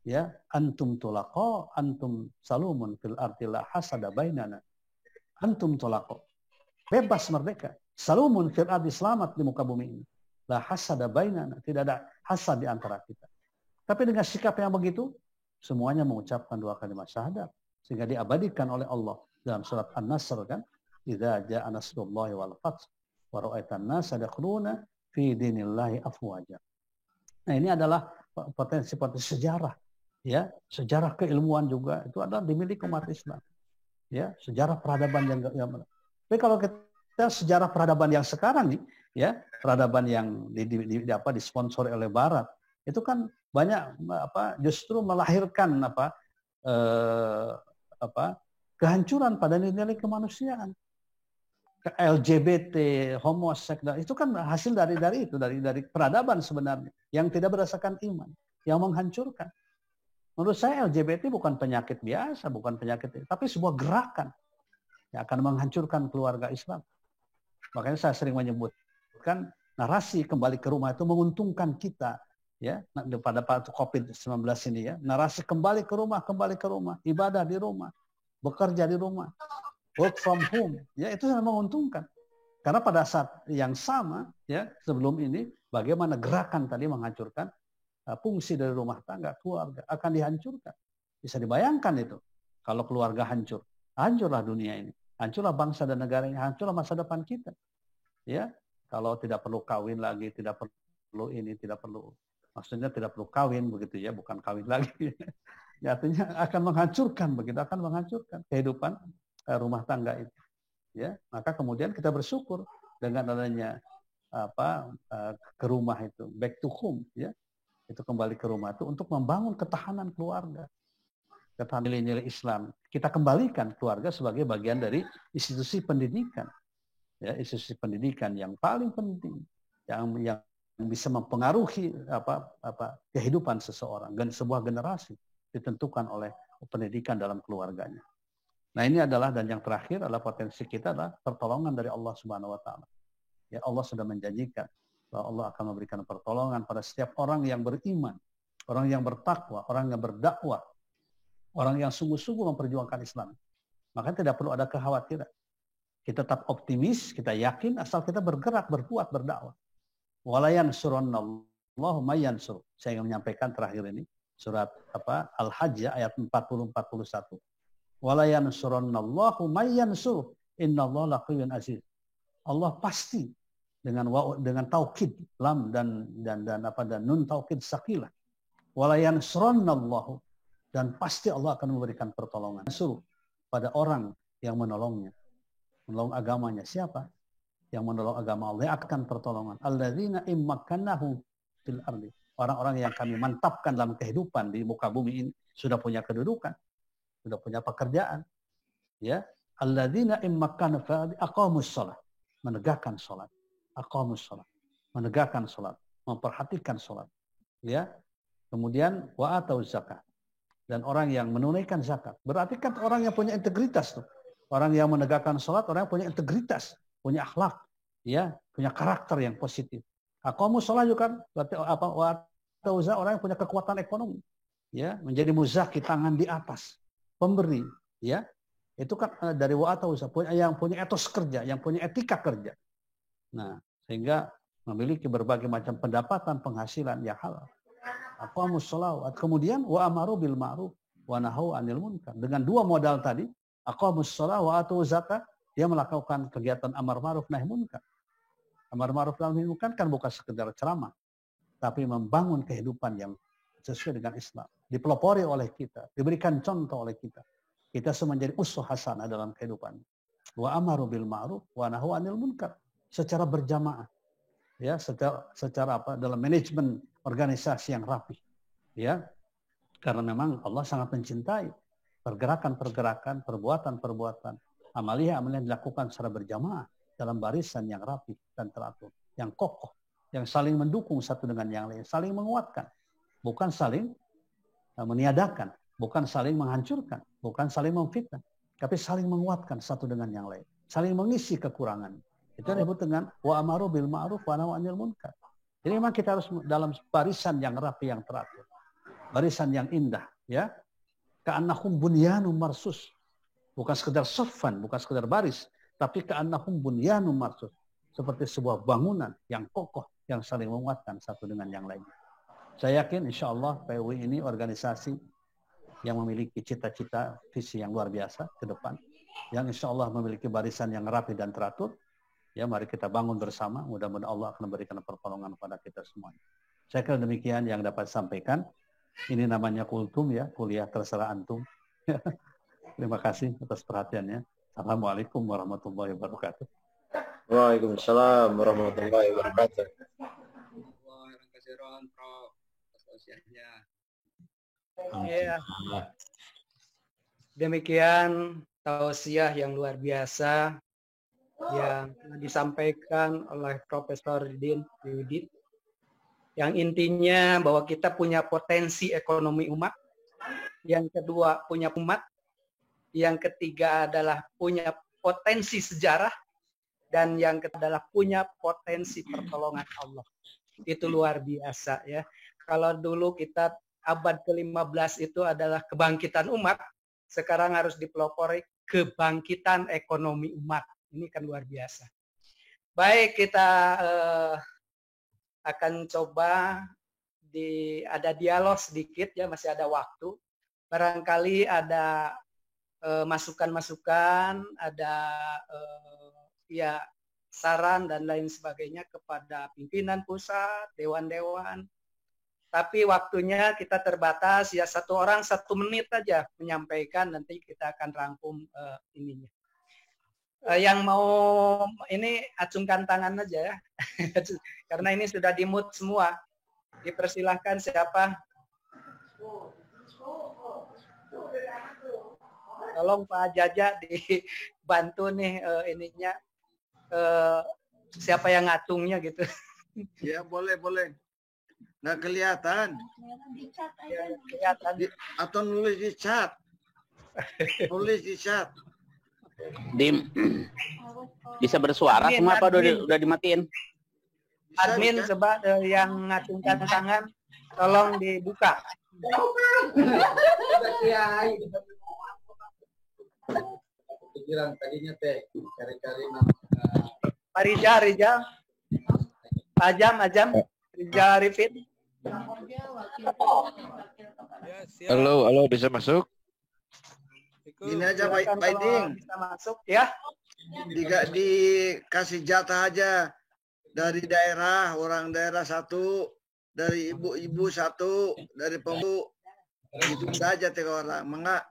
ya, antum tulaqa, antum salumun fil ardi la hasada bainana. Antum tulaqa. Bebas merdeka. Salumun fil ardi, selamat di muka bumi ini. La hasada bainana, tidak ada hasad di antara kita. Tapi dengan sikap yang begitu, semuanya mengucapkan dua kalimat syahadat sehingga diabadikan oleh Allah dalam surat An-Nasr kan, idza jaa nasrullahi wal fath wa ra'aitan nasa yadkhuluna fi dinillahi afwaja. Nah, ini adalah potensi-potensi sejarah. Ya, sejarah keilmuan juga itu adalah dimiliki umat Islam. Ya, sejarah peradaban yang tapi kalau kita sejarah peradaban yang sekarang nih, ya, peradaban yang disponsori oleh Barat, itu kan banyak justru melahirkan kehancuran pada nilai-nilai kemanusiaan. LGBT, homoseksual itu kan hasil dari peradaban sebenarnya yang tidak berdasarkan iman, yang menghancurkan. Menurut saya LGBT bukan penyakit biasa, bukan penyakit, tapi sebuah gerakan yang akan menghancurkan keluarga Islam. Makanya saya sering menyebutkan narasi kembali ke rumah itu menguntungkan kita, ya, pada COVID-19 ini, ya. Narasi kembali ke rumah, ibadah di rumah, bekerja di rumah, work from home, ya, itu sangat menguntungkan. Karena pada saat yang sama, ya, sebelum ini, bagaimana gerakan tadi menghancurkan fungsi dari rumah tangga, keluarga akan dihancurkan. Bisa dibayangkan itu. Kalau keluarga hancur, hancurlah dunia ini, hancurlah bangsa dan negara ini, hancurlah masa depan kita. Ya, kalau tidak perlu kawin lagi, tidak perlu ini, tidak perlu, maksudnya tidak perlu kawin begitu ya, bukan kawin lagi. Ya, artinya akan menghancurkan begitu, akan menghancurkan kehidupan rumah tangga itu. Ya, maka kemudian kita bersyukur dengan adanya ke rumah itu, back to home, ya. Itu kembali ke rumah itu untuk membangun ketahanan keluarga, ketahanan nilai-nilai Islam. Kita kembalikan keluarga sebagai bagian dari institusi pendidikan, ya, institusi pendidikan yang paling penting, yang bisa mempengaruhi kehidupan seseorang dan sebuah generasi ditentukan oleh pendidikan dalam keluarganya. Nah, ini adalah, dan yang terakhir adalah potensi kita adalah pertolongan dari Allah Subhanahu wa taala. Ya, Allah sudah menjanjikan bahwa Allah akan memberikan pertolongan pada setiap orang yang beriman, orang yang bertakwa, orang yang berdakwah, orang yang sungguh-sungguh memperjuangkan Islam. Maka tidak perlu ada kekhawatiran. Kita tetap optimis, kita yakin, asal kita bergerak, berbuat, berdakwah. Wala yansurannallahu may yansur. Saya ingin menyampaikan terakhir ini surat Al-Hajj ayat 40-41. Wala yansurannallahu may yansur. Innallaha laqiyyun aziz. Allah pasti dengan taukid lam dan nun taukid sakilah. Wala yansurannallahu, dan pasti Allah akan memberikan pertolongan. Suruh pada orang yang menolongnya, menolong agamanya. Siapa yang menolong agama Allah? Akan pertolongan. Alladzina immakkannahu fil ardi. Orang-orang yang kami mantapkan dalam kehidupan di muka bumi ini sudah punya kedudukan, sudah punya pekerjaan. Ya, alladzina immakkannahu fil ardi aqamus shalah, menegakkan salat. Aqamus shalah, menegakkan salat, memperhatikan salat. Ya. Kemudian wa atau zakat. Dan orang yang menunaikan zakat. Berarti kan orang yang punya integritas tuh. Orang yang menegakkan salat, orang yang punya integritas, punya akhlak, ya, punya karakter yang positif. Aqamus shalah juga kan berarti wa atau zakat, orang yang punya kekuatan ekonomi. Ya, menjadi muzaki, tangan di atas, pemberi, ya. Itu kan dari wa atau zakat, yang punya etos kerja, yang punya etika kerja. Nah, sehingga memiliki berbagai macam pendapatan, penghasilan yang halal. Aqamus shalah, kemudian wa amaru bil ma'ruf wa nahau 'anil munkar. Dengan dua modal tadi, aqamus shalah wa atu zakat, dia melakukan kegiatan amar ma'ruf nahi munkar. Amar ma'ruf nahi munkar kan bukan sekedar ceramah, tapi membangun kehidupan yang sesuai dengan Islam. Dipelopori oleh kita, diberikan contoh oleh kita. Kita semua menjadi uswah hasanah dalam kehidupan. Wa amaru bil ma'ruf wa nahau 'anil munkar. Secara berjamaah, ya, secara dalam manajemen organisasi yang rapi, ya, karena memang Allah sangat mencintai pergerakan-pergerakan, perbuatan-perbuatan, amaliyah-amaliyah yang dilakukan secara berjamaah dalam barisan yang rapi dan teratur, yang kokoh, yang saling mendukung satu dengan yang lain, saling menguatkan, bukan saling meniadakan, bukan saling menghancurkan, bukan saling memfitnah, tapi saling menguatkan satu dengan yang lain, saling mengisi kekurangan. Itu disebut dengan wa amaru bil ma'ruf wa nahu 'anil munkar. Jadi memang kita harus dalam barisan yang rapi, yang teratur. Barisan yang indah, ya. Ka'annahum bunyanun marsus. Bukan sekedar saffan, bukan sekedar baris, tapi ka'annahum bunyanun marsus. Seperti sebuah bangunan yang kokoh, yang saling menguatkan satu dengan yang lain. Saya yakin insya Allah PUI ini organisasi yang memiliki cita-cita, visi yang luar biasa ke depan. Yang insya Allah memiliki barisan yang rapi dan teratur. Ya, mari kita bangun bersama. Mudah-mudahan Allah akan memberikan pertolongan kepada kita semuanya. Saya kira demikian yang dapat sampaikan. Ini namanya kultum, ya, kuliah terserah antum. Terima kasih atas perhatiannya. Assalamualaikum warahmatullahi wabarakatuh. Waalaikumsalam warahmatullahi wabarakatuh. Terima kasih Ron, Prof. Atas tausiahnya. Ya. Demikian tausiah yang luar biasa yang telah disampaikan oleh Profesor Din Yudit. Yang intinya bahwa kita punya potensi ekonomi umat. Yang kedua punya umat. Yang ketiga adalah punya potensi sejarah. Dan yang ketiga adalah punya potensi pertolongan Allah. Itu luar biasa ya. Kalau dulu kita abad ke-15 itu adalah kebangkitan umat. Sekarang harus dipelopori kebangkitan ekonomi umat. Ini kan luar biasa. Baik, kita akan coba ada dialog sedikit ya, masih ada waktu. Barangkali ada masukan-masukan, ada ya saran dan lain sebagainya kepada pimpinan pusat, dewan-dewan. Tapi waktunya kita terbatas, ya 1 orang 1 menit aja menyampaikan, nanti kita akan rangkum ininya. Yang mau ini acungkan tangan aja ya, karena ini sudah di-mute semua. Dipersilahkan siapa? Tolong Pak Jaja dibantu nih ininya, siapa yang ngacungnya gitu. Ya boleh. Nggak kelihatan. Ya, kelihatan. Atau nulis di chat. Nulis di chat. Dim, bisa bersuara Admin, semua apa admin. udah dimatiin? Admin coba yang ngacungkan tangan, tolong dibuka. Pikiran tadinya teh cari-cari Pak Rija, Pak Ajam, Rija Arifin. Halo, bisa masuk? Ini aja Pak Silakan kalau Ding. bisa masuk ya. Dikasih jatah aja dari daerah, orang daerah 1, dari ibu-ibu 1, dari pembu. Itu saja 3 orang. Mengak.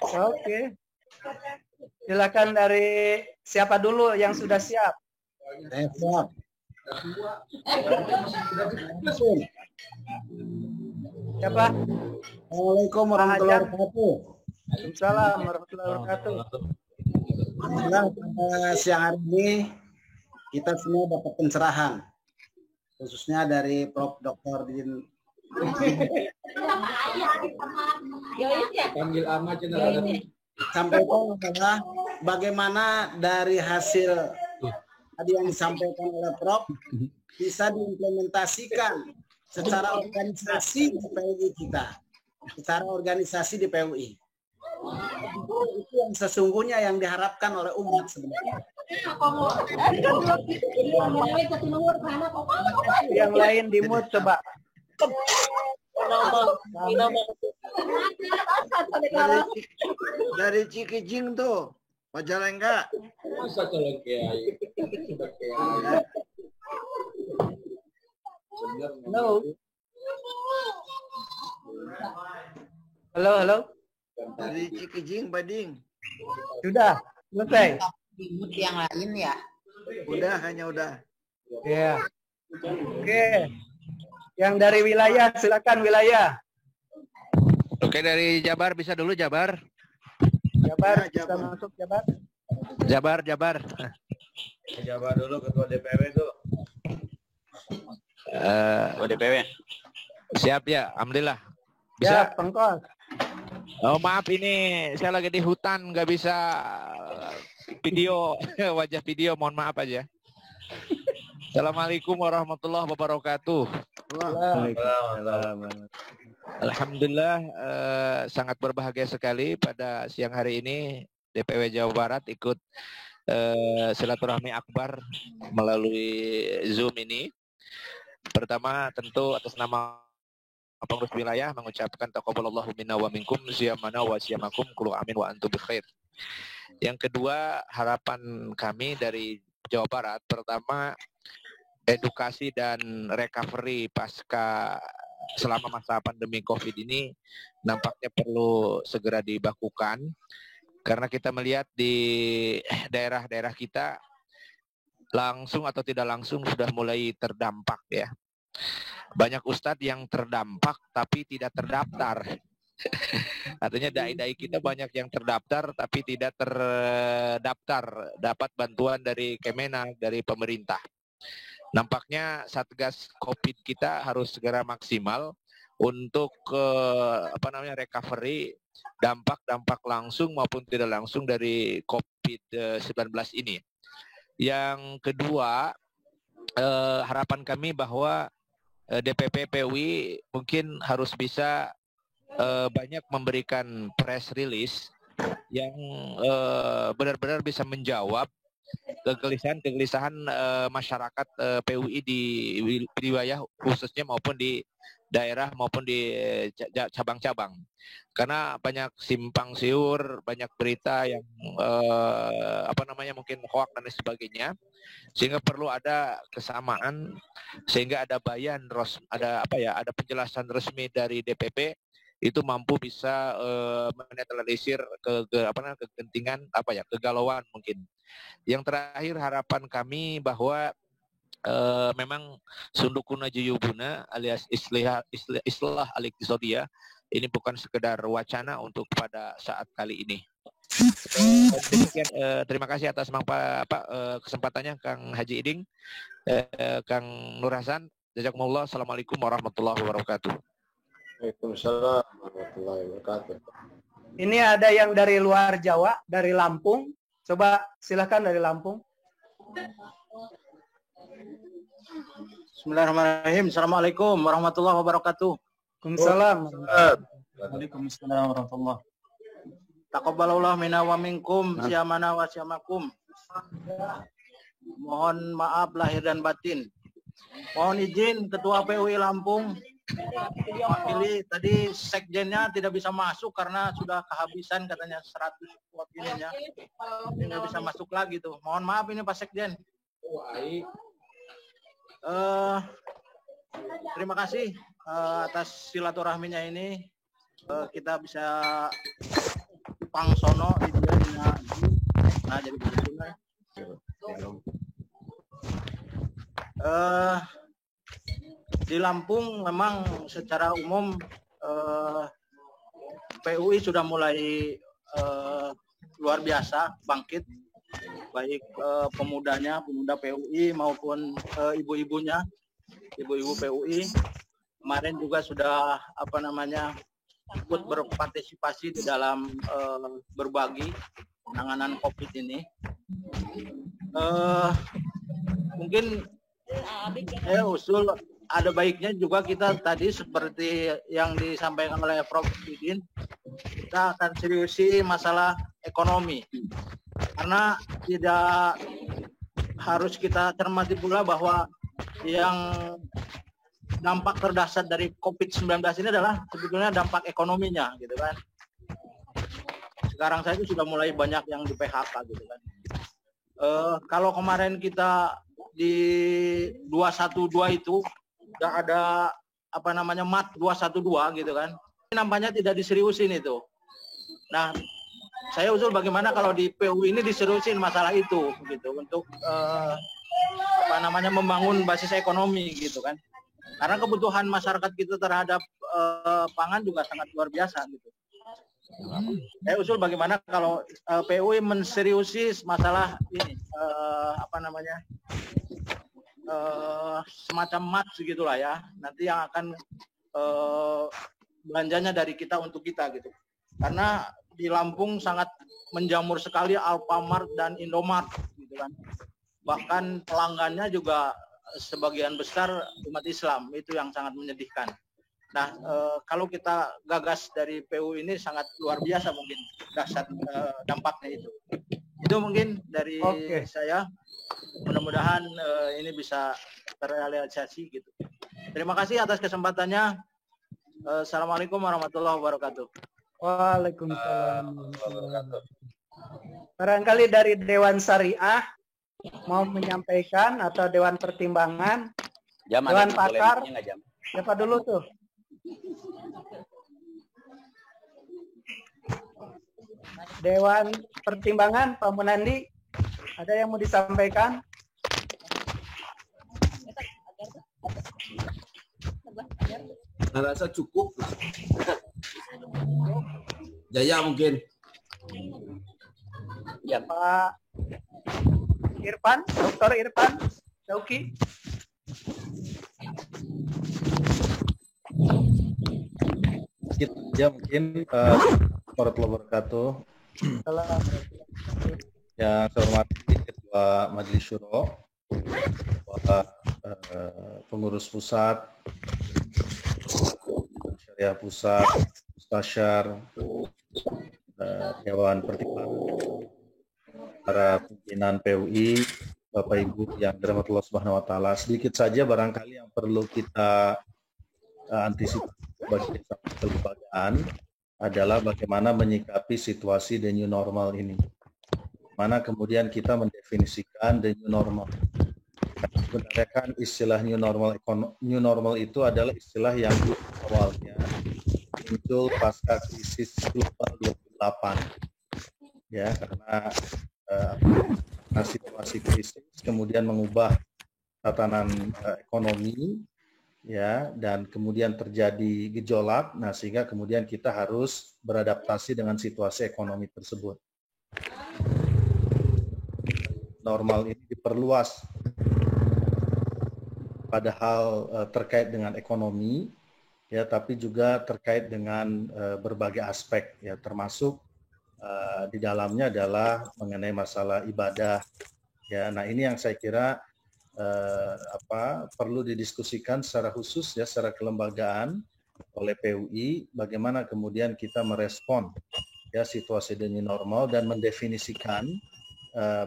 Oke. Silakan dari siapa dulu yang sudah siap? Siap. Siapa? Assalamualaikum warahmatullahi wabarakatuh. Waalaikumsalam warahmatullahi wabarakatuh. Alhamdulillah pada siang hari ini kita semua dapat pencerahan, khususnya dari Prof. Dr. Din. panggil ama Sampaikan adalah bagaimana dari hasil tadi yang disampaikan oleh Prof. bisa diimplementasikan secara organisasi di PUI kita, secara organisasi di PUI. Itu yang sesungguhnya yang diharapkan oleh umat sebenarnya. Yang lain di-mute coba. Dari Cikijing tuh, Majalengka. masa calon kiai. Halo. Dari Cikijing, Bading. Sudah selesai. Di-mute yang lain ya. Udah. Ya. Oke. Yang dari wilayah, silakan wilayah. Oke, dari Jabar bisa dulu Jabar. Jabar, Ya, bisa Jabar. masuk Jabar. Jabar. Jabar dulu ketua DPW tuh. DPW. Siap ya, alhamdulillah. Ya, Bisa. Pengkos. Oh maaf ini saya lagi di hutan nggak bisa video wajah video, mohon maaf aja. Assalamualaikum warahmatullahi wabarakatuh. Alhamdulillah sangat berbahagia sekali pada siang hari ini DPW Jawa Barat ikut silaturahmi akbar melalui Zoom ini. Pertama tentu atas nama pengurus wilayah mengucapkan taqabbalallahu minna wa minkum siyamana wa siyamakum kullu amin wa antum bikhair. Yang kedua, harapan kami dari Jawa Barat pertama edukasi dan recovery pasca selama masa pandemi COVID ini nampaknya perlu segera dibakukan, karena kita melihat di daerah-daerah kita langsung atau tidak langsung sudah mulai terdampak ya. Banyak ustadz yang terdampak tapi tidak terdaftar. Artinya dai-dai kita banyak yang terdaftar tapi tidak terdaftar dapat bantuan dari Kemenak, dari pemerintah. Nampaknya Satgas COVID kita harus segera maksimal untuk recovery dampak langsung maupun tidak langsung dari COVID-19 ini. Yang kedua, harapan kami bahwa DPP PUI mungkin harus bisa banyak memberikan press release yang benar-benar bisa menjawab kegelisahan masyarakat PUI di wilayah khususnya maupun di daerah maupun di cabang-cabang. Karena banyak simpang siur, banyak berita yang mungkin hoax dan sebagainya, sehingga perlu ada kesamaan, sehingga ada ada penjelasan resmi dari DPP itu mampu bisa menetralisir kegentingan kegalauan mungkin. Yang terakhir harapan kami bahwa memang sundukuna juyubuna alias islah al-iqtisadiyah ini bukan sekedar wacana untuk pada saat kali ini. Terima kasih atas kesempatannya Kang Haji Iding, Kang Nur Hasan. Jazakumullah. Assalamualaikum warahmatullahi wabarakatuh. Waalaikumsalam warahmatullahi wabarakatuh. Ini ada yang dari luar Jawa, dari Lampung. Coba silakan dari Lampung. Bismillahirrahmanirrahim. Assalamualaikum warahmatullahi wabarakatuh. Waalaikumsalam. Waalaikumsalam warahmatullahi. Taqabbalallah minna wa minkum siyamana wa siyamakum. Mohon maaf lahir dan batin. Mohon izin Ketua PUI Lampung mewakili, tadi sekjennya tidak bisa masuk karena sudah kehabisan katanya 100 watt ininya. Tidak bisa masuk lagi tuh. Mohon maaf ini Pak Sekjen. Terima kasih atas silaturahminya ini. Kita bisa pangsono nah jadi begitu di Lampung memang secara umum PUI sudah mulai luar biasa bangkit, baik pemuda PUI maupun ibu-ibunya, ibu-ibu PUI. Kemarin juga sudah ikut berpartisipasi di dalam berbagi penanganan COVID ini. Mungkin usul ada baiknya juga kita tadi seperti yang disampaikan oleh Prof. Didin, kita akan seriusi masalah ekonomi. Karena tidak harus kita cermati pula bahwa yang dampak terdahsyat dari COVID-19 ini adalah sebetulnya dampak ekonominya, gitu kan. Sekarang saja sudah mulai banyak yang di PHK, gitu kan. Kalau kemarin kita di 212 itu udah ada MAT 212 gitu kan. Nampaknya tidak diseriusin itu. Nah, saya usul bagaimana kalau di PU ini diseriusin masalah itu gitu untuk membangun basis ekonomi gitu kan. Karena kebutuhan masyarakat kita terhadap pangan juga sangat luar biasa gitu. Saya usul bagaimana kalau PUI menseriusi masalah ini semacam mat segitulah ya. Nanti yang akan belanjanya dari kita untuk kita gitu. Karena di Lampung sangat menjamur sekali Alfamart dan Indomart gitu kan. Bahkan pelanggannya juga sebagian besar umat Islam, itu yang sangat menyedihkan. Nah, kalau kita gagas dari PU ini sangat luar biasa mungkin dahsyat dampaknya itu. Itu mungkin dari saya. Mudah-mudahan ini bisa terrealisasi gitu. Terima kasih atas kesempatannya. Assalamualaikum warahmatullahi wabarakatuh. Waalaikumsalam. Barangkali dari Dewan Syariah mau menyampaikan atau Dewan Pertimbangan, Dewan Pakar. Siapa dulu tuh? Dewan Pertimbangan, Pak Munandi, ada yang mau disampaikan? Saya rasa cukup. Jaya mungkin. Ya, Pak Irfan, Dr. Irfan Syauqi. Sedikit aja mungkin warahmatullahi wabarakatuh. Yang saya hormati Ketua Majelis Syuro, pengurus pusat, Syariah Pusat, Mustasyar, Dewan Pertimbangan, para pimpinan PUI, Bapak Ibu yang dirahmati Allah Subhanahu wa taala. Sedikit saja barangkali yang perlu kita antisipasi sebagai kelembagaan adalah bagaimana menyikapi situasi the new normal ini. Mana kemudian kita mendefinisikan the new normal. Sebenarnya kan istilah new normal itu adalah istilah yang awalnya muncul pasca krisis global 28. Ya, karena situasi krisis kemudian mengubah tatanan ekonomi, ya, dan kemudian terjadi gejolak, nah sehingga kemudian kita harus beradaptasi dengan situasi ekonomi tersebut. Normal ini diperluas padahal terkait dengan ekonomi, ya, tapi juga terkait dengan berbagai aspek, ya, termasuk di dalamnya adalah mengenai masalah ibadah, ya. Nah ini yang saya kira perlu didiskusikan secara khusus, ya, secara kelembagaan oleh PUI, bagaimana kemudian kita merespon, ya, situasi the new normal dan mendefinisikan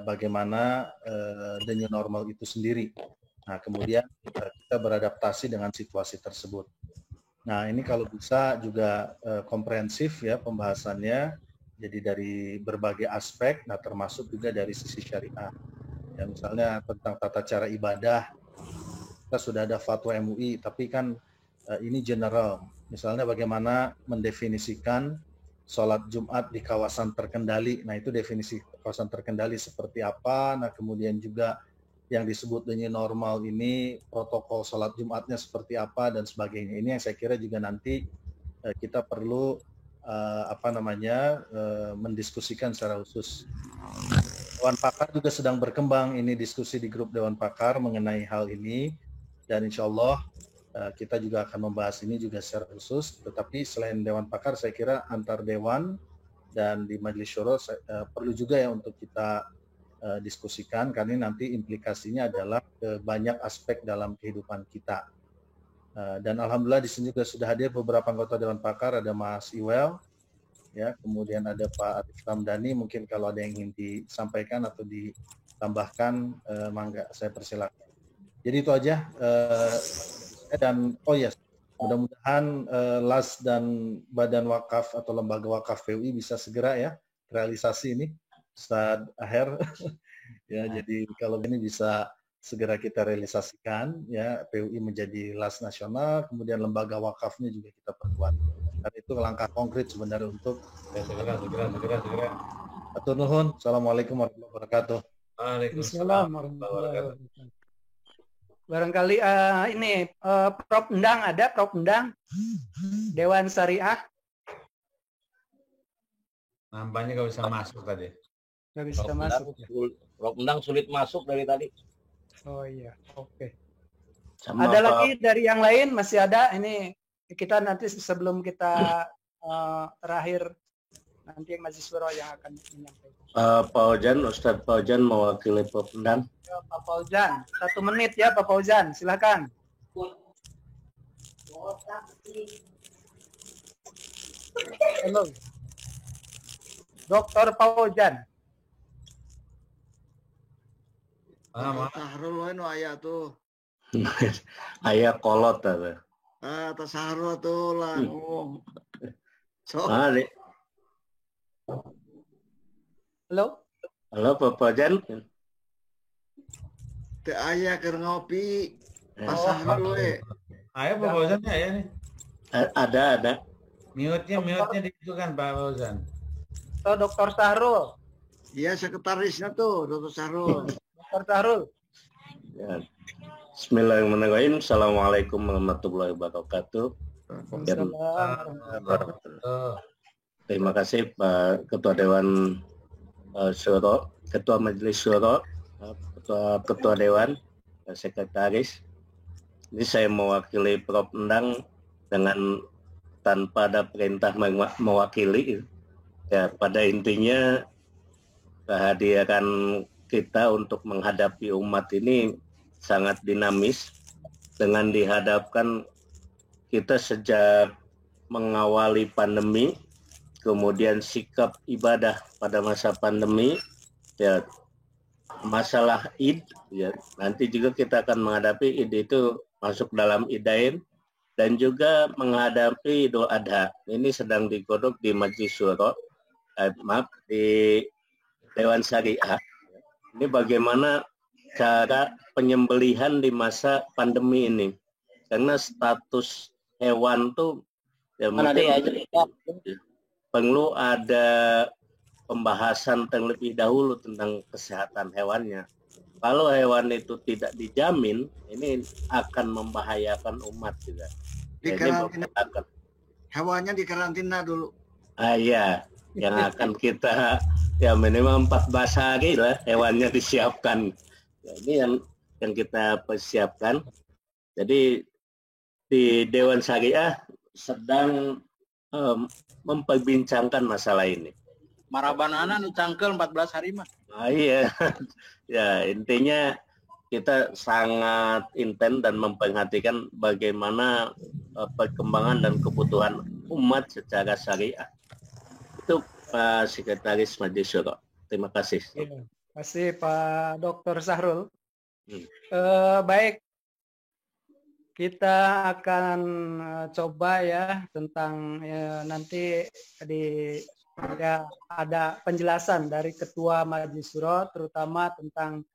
bagaimana the new normal itu sendiri. Nah kemudian kita beradaptasi dengan situasi tersebut. Nah ini kalau bisa juga komprehensif, ya, pembahasannya, jadi dari berbagai aspek, nah termasuk juga dari sisi syariah. Ya, misalnya tentang tata cara ibadah, kita sudah ada fatwa MUI, tapi kan ini general. Misalnya bagaimana mendefinisikan sholat Jumat di kawasan terkendali. Nah itu definisi kawasan terkendali seperti apa. Nah kemudian juga yang disebut dengan normal ini, protokol sholat Jumatnya seperti apa dan sebagainya. Ini yang saya kira juga nanti kita perlu mendiskusikan secara khusus. Dewan Pakar juga sedang berkembang, ini diskusi di grup Dewan Pakar mengenai hal ini, dan insya Allah kita juga akan membahas ini juga secara khusus. Tetapi selain Dewan Pakar, saya kira antar dewan dan di Majelis Syuro perlu juga, ya, untuk kita diskusikan, karena nanti implikasinya adalah banyak aspek dalam kehidupan kita. Dan alhamdulillah di sini juga sudah hadir beberapa anggota Dewan Pakar, ada Mas Iwel, ya, kemudian ada Pak Arif Ramdhani. Mungkin kalau ada yang ingin disampaikan atau ditambahkan, mangga saya persilakan. Jadi itu aja. Dan mudah-mudahan LAS dan Badan Wakaf atau Lembaga Wakaf PUI bisa segera, ya, realisasi ini Ustaz Aher. Ya, jadi kalau ini bisa segera kita realisasikan, ya, PUI menjadi LAS nasional, kemudian lembaga wakafnya juga kita perkuat. Dan itu langkah konkret sebenarnya untuk segera. Atur nuhun. Assalamualaikum warahmatullahi wabarakatuh. Waalaikumsalam warahmatullahi wabarakatuh. Barangkali ini Prof Endang ada, Prof Endang, Dewan Syariah. Nampaknya nggak bisa masuk tadi. Nggak bisa masuk. Prof Endang sulit masuk dari tadi. Oh iya, oke. Ada lagi dari yang lain, masih ada. Ini kita nanti sebelum kita terakhir, nanti yang Majelis Syuro yang akan menyampaikan. Pak Ojan, Ustadz Pak Ojan mewakili Prof Endang. Ya, Pak Fauzan, 1 menit ya Pak Fauzan, silakan. Halo, Dr. Fauzan. Tahrul wae no aya tuh. Aya kolot ada. Tas sahrul tuh lah. So. Halo. Halo Bapak Jan. Teu aya keur ngopi. Tas sahrul we. Ayo Bapak Jan aya nih. Ada. Mute-nya di itu kan Pak Fauzan. Oh, Dr. Sahrul. Iya, sekretarisnya tuh, Dr. Sahrul. Dr. Sahrul. Ya. Bismillahirrahmanirrahim. Assalamualaikum warahmatullahi wabarakatuh. Terima kasih Pak Ketua Dewan Syuro, Ketua Majelis Syuro, Ketua Dewan, Sekretaris. Ini saya mewakili Prof. Endang dengan tanpa ada perintah mewakili. Ya, pada intinya kehadiran kita untuk menghadapi umat ini sangat dinamis dengan dihadapkan kita sejak mengawali pandemi, kemudian sikap ibadah pada masa pandemi, ya masalah Id, ya nanti juga kita akan menghadapi Id itu masuk dalam Idain dan juga menghadapi Idul Adha. Ini sedang digodok di Majelis Syuro, di Dewan Syariah. Ini bagaimana cara penyembelihan di masa pandemi ini, karena status hewan tuh ya mungkin perlu ada pembahasan terlebih dahulu tentang kesehatan hewannya. Kalau hewan itu tidak dijamin, ini akan membahayakan umat juga. Hewannya dikarantina dulu. Iya, yang akan kita ya minimal 14 hari lah hewannya disiapkan. Ya, ini yang kita persiapkan. Jadi di Dewan Syariah sedang memperbincangkan masalah ini. Marabanana nu cangkel 14 hari mah. Iya. Ya, intinya kita sangat intens dan memperhatikan bagaimana perkembangan dan kebutuhan umat secara syariah. Itu Pak Sekretaris Majelis Syuro. Terima kasih. Terima kasih Pak Dr. Sahrul. Baik, kita akan coba ya tentang nanti ada penjelasan dari Ketua Majelis Syuro terutama tentang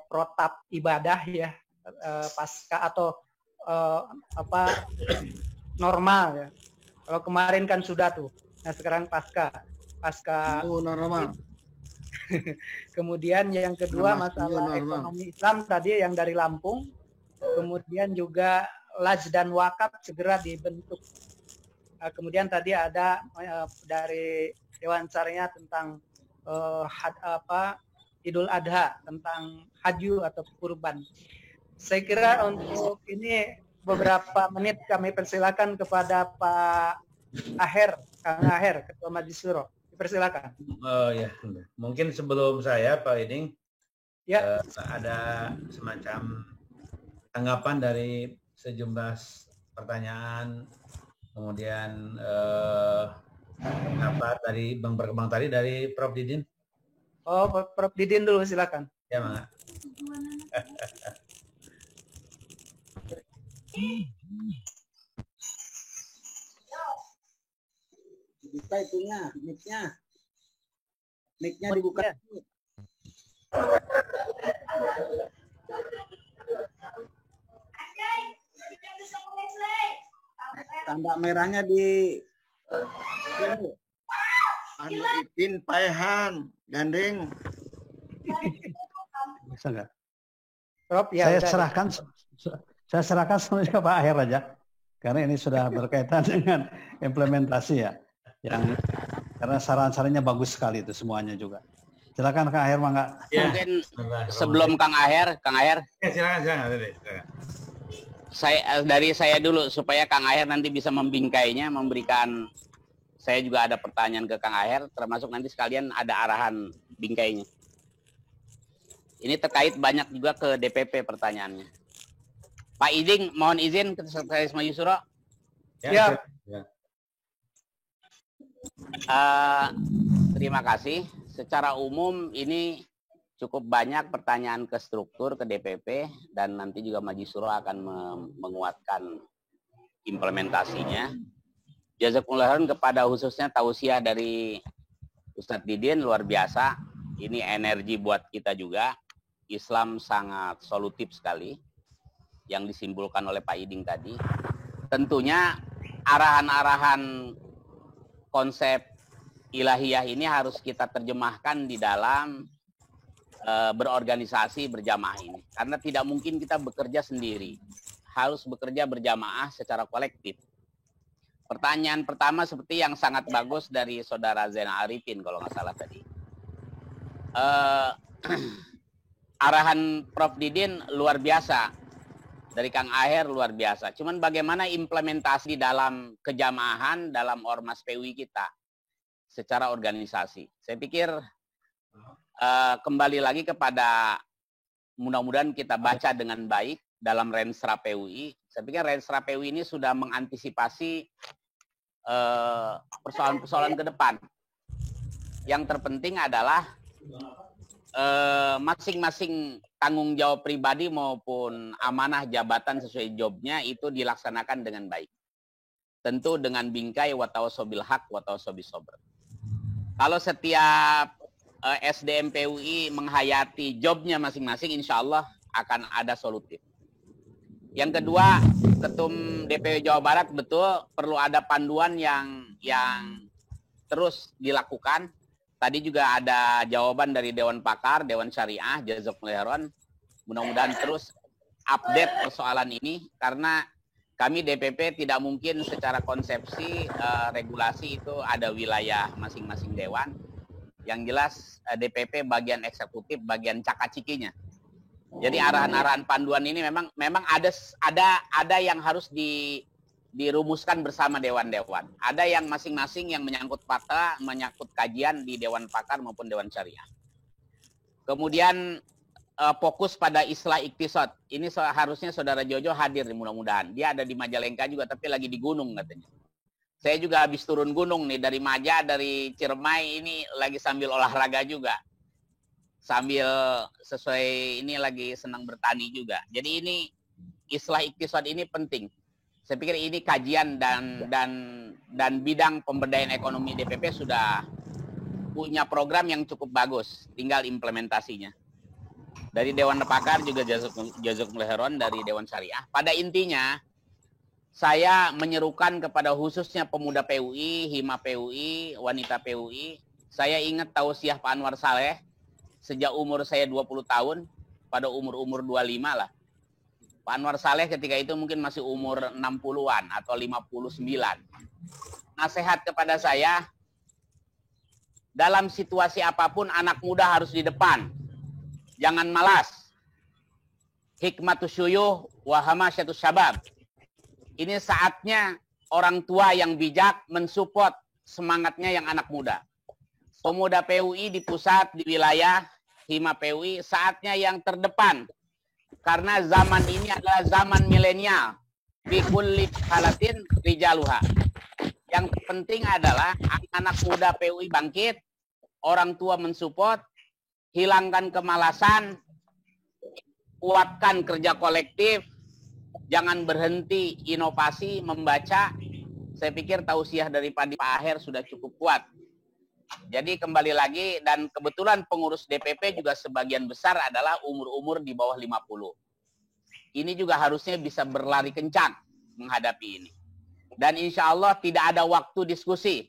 protap ibadah ya pasca atau normal ya. Kalau kemarin kan sudah tuh. Nah, sekarang pasca normal. Kemudian yang kedua masalah ekonomi Islam tadi yang dari Lampung. Kemudian juga laj dan wakaf segera dibentuk. Kemudian tadi ada dari Dewan Syariah tentang Idul Adha, tentang haji atau kurban. Saya kira untuk ini beberapa menit kami persilakan kepada Pak Kang Aher, Ketua Majelis Syuro. Dipersilakan. Oh ya, mungkin sebelum saya Pak Iding, ya ada semacam tanggapan dari sejumlah pertanyaan, kemudian pendapat dari Bang Berkembang tadi dari Prof. Didin. Oh, Prof. Didin dulu silakan. Ya, Bang. Dibuka itunya, mic-nya dibuka. Tanda merahnya di Anu Ipin Paehan gandeng. Bisa nggak? Prof, ya, saya serahkan semuanya ke Pak Aher aja, karena ini sudah berkaitan dengan implementasi ya, karena saran-sarannya bagus sekali itu semuanya juga. Silakan Kang Aher, Mangga. Ya. Mungkin sebelum Kang Aher. Ya, silakan. Dari saya dulu supaya Kang Aher nanti bisa membingkainya, memberikan. Saya juga ada pertanyaan ke Kang Aher, termasuk nanti sekalian ada arahan bingkainya. Ini terkait banyak juga ke DPP pertanyaannya. Pak Iding, mohon izin ke Sekretaris Majelis Syuro. Ya. Terima kasih. Secara umum ini cukup banyak pertanyaan ke struktur, ke DPP, dan nanti juga Majelis Syuro akan menguatkan implementasinya. Jazakumullah khairan kepada khususnya tausiah dari Ustadz Didin, luar biasa. Ini energi buat kita juga. Islam sangat solutif sekali yang disimpulkan oleh Pak Iding tadi. Tentunya arahan-arahan konsep ilahiyah ini harus kita terjemahkan di dalam berorganisasi berjamaah ini. Karena tidak mungkin kita bekerja sendiri. Harus bekerja berjamaah secara kolektif. Pertanyaan pertama seperti yang sangat bagus dari saudara Zainal Arifin kalau nggak salah tadi. Arahan Prof. Didin luar biasa. Dari Kang Aher luar biasa. Cuman bagaimana implementasi dalam kejamaahan dalam ormas PUI kita secara organisasi. Saya pikir kembali lagi kepada mudah-mudahan kita baca dengan baik dalam Rensra PUI. Saya pikir Rensra PUI ini sudah mengantisipasi persoalan-persoalan ke depan. Yang terpenting adalah masing-masing tanggung jawab pribadi maupun amanah jabatan sesuai jobnya itu dilaksanakan dengan baik. Tentu dengan bingkai wa tawassabil haq wa tawassabis sabr. Kalau setiap SDM PUI menghayati jobnya masing-masing, insya Allah akan ada solutif. Yang kedua, Ketum DPW Jawa Barat betul perlu ada panduan yang terus dilakukan. Tadi juga ada jawaban dari Dewan Pakar, Dewan Syariah, Jazakumullah khairan. Mudah-mudahan terus update persoalan ini karena kami DPP tidak mungkin secara konsepsi regulasi itu ada wilayah masing-masing dewan. Yang jelas DPP bagian eksekutif, bagian cakacikinya. Jadi arahan-arahan panduan ini memang ada yang harus dirumuskan bersama dewan-dewan. Ada yang masing-masing yang menyangkut fakta, menyangkut kajian di Dewan Pakar maupun Dewan Syariah. Kemudian fokus pada islah iktisad. Ini harusnya saudara Jojo hadir mudah-mudahan. Dia ada di Majalengka juga tapi lagi di gunung katanya. Saya juga habis turun gunung nih dari Maja, dari Ciremai ini lagi sambil olahraga juga. Sambil sesuai ini lagi senang bertani juga. Jadi ini islah iktisad ini penting. Saya pikir ini kajian dan bidang pemberdayaan ekonomi DPP sudah punya program yang cukup bagus, tinggal implementasinya. Dari Dewan Pakar juga Jazakumullah khairan dari Dewan Syariah. Pada intinya saya menyerukan kepada khususnya pemuda PUI, hima PUI, wanita PUI. Saya ingat tausiah Pak Anwar Saleh sejak umur saya 20 tahun, pada umur 25 lah. Pak Anwar Saleh ketika itu mungkin masih umur 60-an atau 59. Nasihat kepada saya, dalam situasi apapun anak muda harus di depan. Jangan malas. Hikmatus syuyuh wa hamasyatus syabab. Ini saatnya orang tua yang bijak mensupport semangatnya yang anak muda. Pemuda PUI di pusat, di wilayah, hima PUI, saatnya yang terdepan. Karena zaman ini adalah zaman milenial. Fi kulli halatin rijaluha. Yang penting adalah anak muda PUI bangkit, orang tua mensupport, hilangkan kemalasan, kuatkan kerja kolektif, jangan berhenti inovasi, membaca. Saya pikir tausiah dari Pak Aher sudah cukup kuat. Jadi kembali lagi, dan kebetulan pengurus DPP juga sebagian besar adalah umur-umur di bawah 50. Ini juga harusnya bisa berlari kencang menghadapi ini. Dan insya Allah tidak ada waktu diskusi.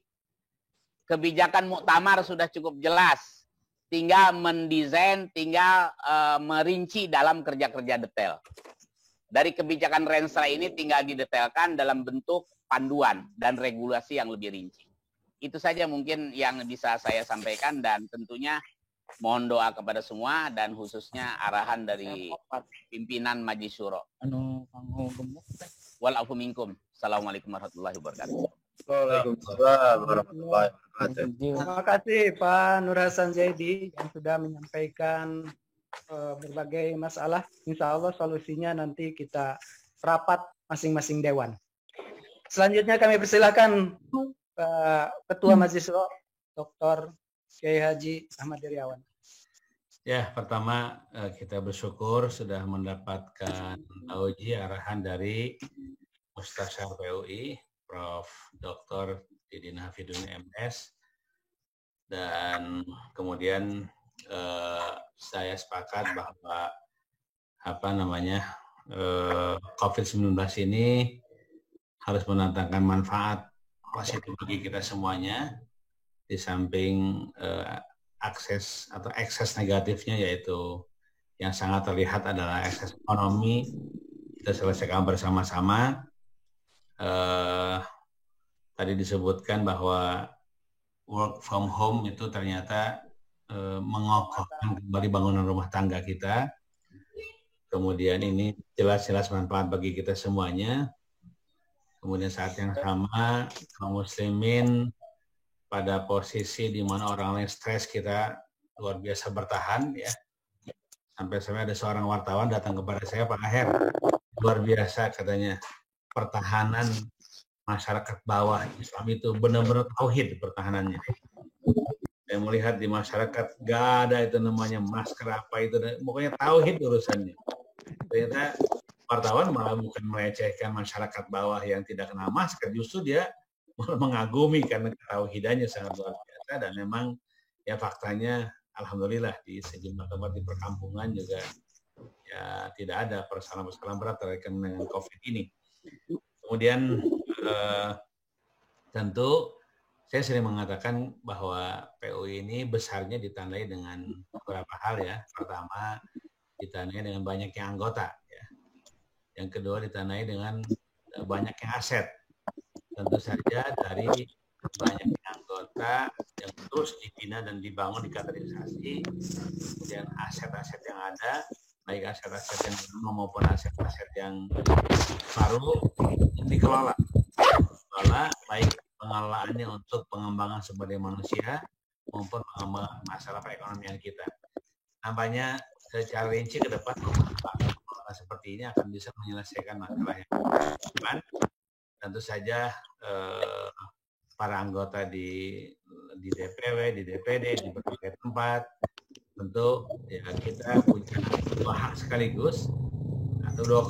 Kebijakan muktamar sudah cukup jelas. Tinggal mendesain, tinggal merinci dalam kerja-kerja detail. Dari kebijakan Rensra ini tinggal didetailkan dalam bentuk panduan dan regulasi yang lebih rinci. Itu saja mungkin yang bisa saya sampaikan dan tentunya mohon doa kepada semua dan khususnya arahan dari pimpinan Majelis Syuro. Walafu minkum. Assalamualaikum warahmatullahi wabarakatuh. Waalaikumsalam warahmatullahi wabarakatuh. Terima kasih Pak Nur Hasan Zaidi yang sudah menyampaikan berbagai masalah. Insya Allah solusinya nanti kita rapat masing-masing dewan. Selanjutnya kami persilakan Ketua Majelis Syuro, Dr. Kiai Haji Ahmad Iriawan. Ya, pertama kita bersyukur sudah mendapatkan tauji arahan dari Mustasyar PUI, Prof. Dr. Didin Hafidun MS, dan kemudian saya sepakat bahwa COVID-19 ini harus mendatangkan manfaat positif bagi kita semuanya, di samping akses atau ekses negatifnya, yaitu yang sangat terlihat adalah ekses ekonomi, kita selesaikan bersama-sama. Tadi disebutkan bahwa work from home itu ternyata mengokohkan kembali bangunan rumah tangga kita. Kemudian ini jelas-jelas manfaat bagi kita semuanya. Kemudian saat yang sama, kaum muslimin pada posisi di mana orang lain stres, kita luar biasa bertahan ya. Sampai-sampai ada seorang wartawan datang kepada saya, Pak Aher, luar biasa katanya, pertahanan masyarakat bawah Islam itu benar-benar tauhid pertahanannya. Saya melihat di masyarakat gak ada itu namanya masker apa itu, pokoknya tauhid urusannya. Ternyata wartawan malah bukan melecehkan masyarakat bawah yang tidak kena masker, justru dia malah mengagumi karena tauhidannya sangat luar biasa. Dan memang ya faktanya alhamdulillah di sejumlah tempat di perkampungan juga ya tidak ada persoalan-persoalan berat terkait dengan COVID ini. Kemudian tentu saya sering mengatakan bahwa PUI ini besarnya ditandai dengan beberapa hal ya. Pertama, ditandai dengan banyaknya anggota ya. Yang kedua, ditandai dengan banyaknya aset. Tentu saja dari banyaknya anggota yang terus dibina dan dibangun, dikategorisasi, kemudian aset-aset yang ada, baik aset-aset yang lama maupun aset-aset yang baru, dikelola. Baik pengelolaannya untuk pengembangan sumber daya manusia maupun pengembangan masalah perekonomian kita. Nampaknya secara rinci ke depan pengelolaan seperti ini akan bisa menyelesaikan masalah yang depan. Tentu saja para anggota di DPW, di DPD, di berbagai tempat, tentu ya kita punya dua hak sekaligus atau dua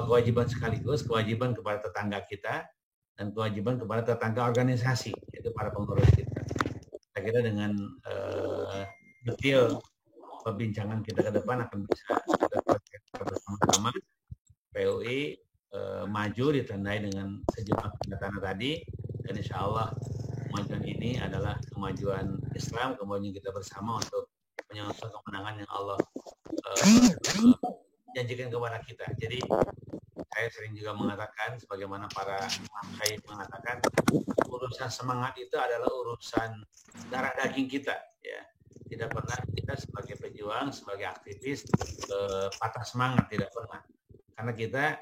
kewajiban sekaligus, kewajiban kepada tetangga kita dan kewajiban kepada tetangga organisasi, yaitu para pengurus kita. Saya kira dengan detail perbincangan kita ke depan akan bisa kita bersama-sama PUI maju ditandai dengan sejumlah tanda-tanda tadi, dan insya Allah kemajuan ini adalah kemajuan Islam, kemudian kita bersama untuk menyelesaikan kemenangan yang Allah janjikan kepada kita. Jadi saya sering juga mengatakan, sebagaimana para Syekh mengatakan, urusan semangat itu adalah urusan darah daging kita, ya. Tidak pernah kita sebagai pejuang, sebagai aktivis patah semangat, tidak pernah. Karena kita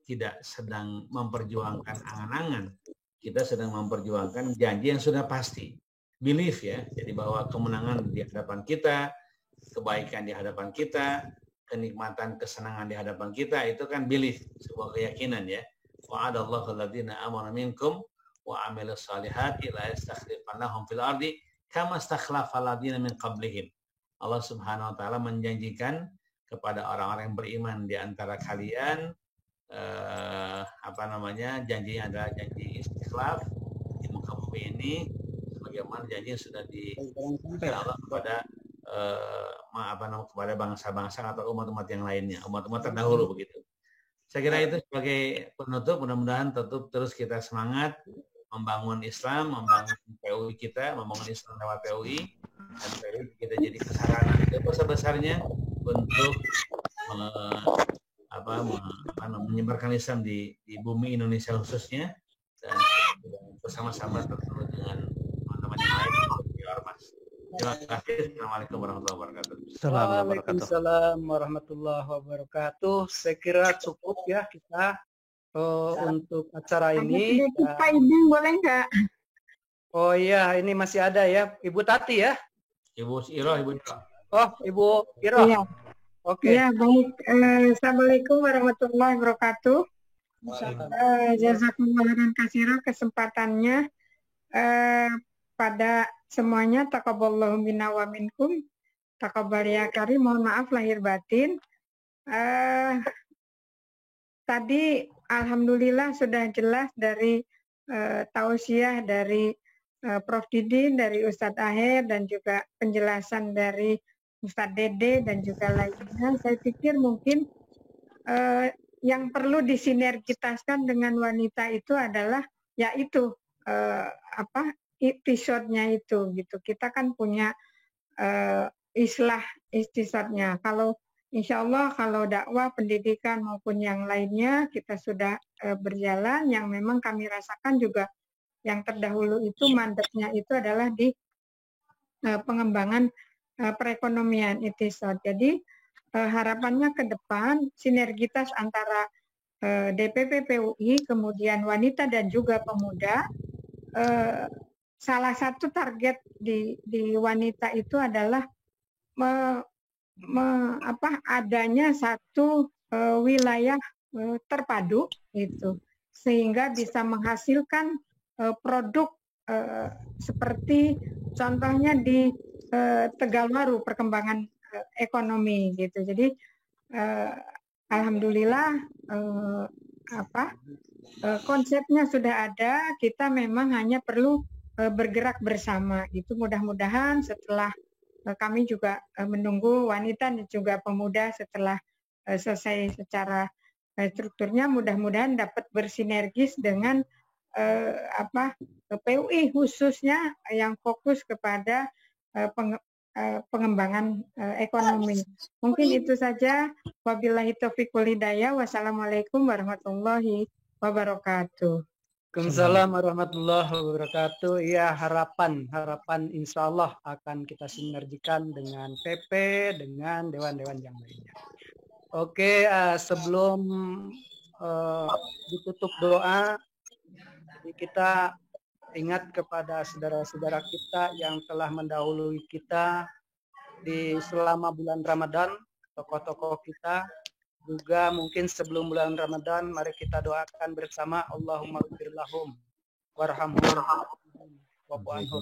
tidak sedang memperjuangkan angan-angan, kita sedang memperjuangkan janji yang sudah pasti. Belief ya, jadi bahwa kemenangan di hadapan kita, kebaikan di hadapan kita, kenikmatan, kesenangan di hadapan kita, itu kan belief, sebuah keyakinan ya. Wa'adallahu alladziina aamanu minkum wa 'amilus shalihati la yastakhlifannahum fil ardi kama stakhlafal ladziina min qablihim. Allah Subhanahu wa taala menjanjikan kepada orang-orang yang beriman di antara kalian janjinya adalah janji istikhlaf di muka bumi ini, sebagaimana janji yang sudah diberikan Allah kepada kepada bangsa-bangsa atau umat-umat yang lainnya, umat-umat terdahulu begitu. Saya kira itu sebagai penutup. Mudah-mudahan tetap terus kita semangat membangun Islam, membangun PUI kita, membangun Islam lewat PUI, dan PUI kita jadi kesarana sebesar-besarnya untuk menyebarkan Islam di bumi Indonesia khususnya, dan bersama-sama terus dengan teman-teman yang lain di Ormas. Terima kasih. Assalamualaikum warahmatullahi wabarakatuh. Waalaikumsalam warahmatullahi wabarakatuh. Saya kira cukup ya kita untuk acara ini. Pak Iding boleh nggak? Oh iya, ini masih ada ya, Ibu Tati ya? Ibu Iroh, Ibu Iroh. Oh, Ibu Iroh. Iya. Oke. Ya, baik. Assalamualaikum warahmatullahi wabarakatuh. Jazakumullah khairan katsiran kesempatannya pada semuanya. Taqabbalallahu minna wa minkum. Taqabbal ya karim. Mohon maaf lahir batin. Tadi alhamdulillah sudah jelas dari tausiah dari Prof. Didin, dari Ustadz Aher, dan juga penjelasan dari Ustadz Dede dan juga lainnya. Saya pikir mungkin yang perlu disinergitaskan dengan wanita itu adalah yaitu istisodnya itu gitu. Kita kan punya istisodnya. Kalau insya Allah kalau dakwah, pendidikan maupun yang lainnya kita sudah berjalan, yang memang kami rasakan juga yang terdahulu itu mandatnya itu adalah di pengembangan perekonomian istisod. Jadi harapannya ke depan sinergitas antara DPP PUI, kemudian wanita dan juga pemuda. Salah satu target di wanita itu adalah adanya satu wilayah terpadu itu, sehingga bisa menghasilkan produk seperti contohnya di Tegalwaru perkembangan ekonomi gitu. Jadi alhamdulillah konsepnya sudah ada, kita memang hanya perlu bergerak bersama. Itu mudah-mudahan setelah kami juga menunggu wanita dan juga pemuda setelah selesai secara strukturnya, mudah-mudahan dapat bersinergis dengan PUI khususnya yang fokus kepada pengembangan ekonomi. Mungkin itu saja. Wabillahi taufiq wal hidayah. Wassalamualaikum warahmatullahi wabarakatuh. Waalaikumsalam warahmatullahi wabarakatuh. Ya, harapan insya Allah akan kita sinergikan dengan PP, dengan dewan-dewan yang lainnya. Oke, sebelum ditutup doa, kita ingat kepada saudara-saudara kita yang telah mendahului kita di selama bulan Ramadan, tokoh-tokoh kita. Juga mungkin sebelum bulan Ramadan, mari kita doakan bersama, Allahumma ighfir lahum warhamhum wa'fu anhum.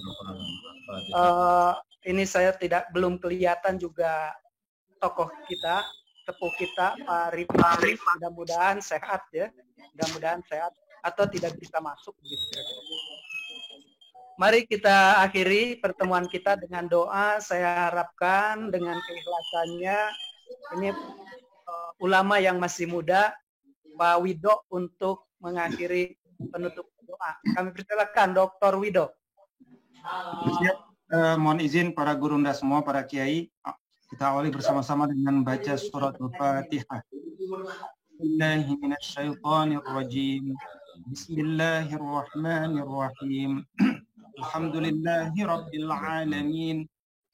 Ini saya belum kelihatan juga tokoh kita, sepuh kita, Pak Rifai. Mudah-mudahan sehat ya, mudah-mudahan sehat atau tidak bisa masuk gitu. Mari kita akhiri pertemuan kita dengan doa. Saya harapkan dengan keikhlasannya ini ulama yang masih muda, Pak Wido, untuk mengakhiri penutup doa. Kami persilakan Dr. Wido. Mohon izin para gurunda semua, para kiai, kita awali bersama-sama dengan baca surat Al-Fatihah. Bismillahirrahmanirrahim. Bismillahirrahmanirrahim. Alhamdulillahi Rabbil Alamin.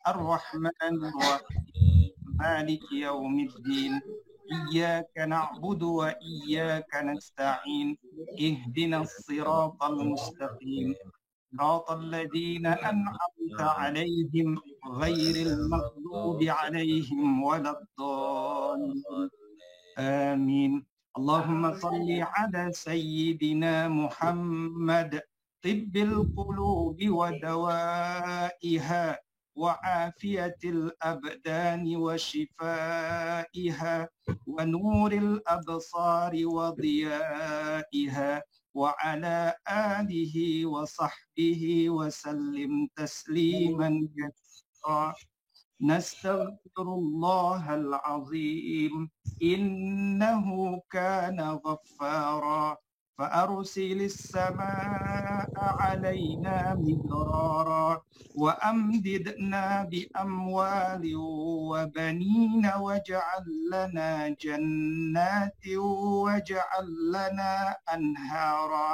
Ar-Rahmanir-Rahim. Maliki Yawmiddin. Iyyaka na'budu wa iyyaka nasta'in. Ihdinas siratal mustaqim. Siratal ladzina an'amta 'alaihim ghairil maghdubi 'alaihim waladdallin. Amin. Allahumma salli 'ala sayyidina Muhammad tibbil qulubi wa dawaiha wa afiyatil abdani wa shifaiha wa nuril absari wa diyaiha wa ala alihi wa sahbihi wa sallim tasliman katsira. Nastaghfirullahal azim innahu kana ghaffara. فأرسل السماء علينا مدرارا وأمددنا بأموال وبنين واجعل لنا جنات واجعل لنا أنهارا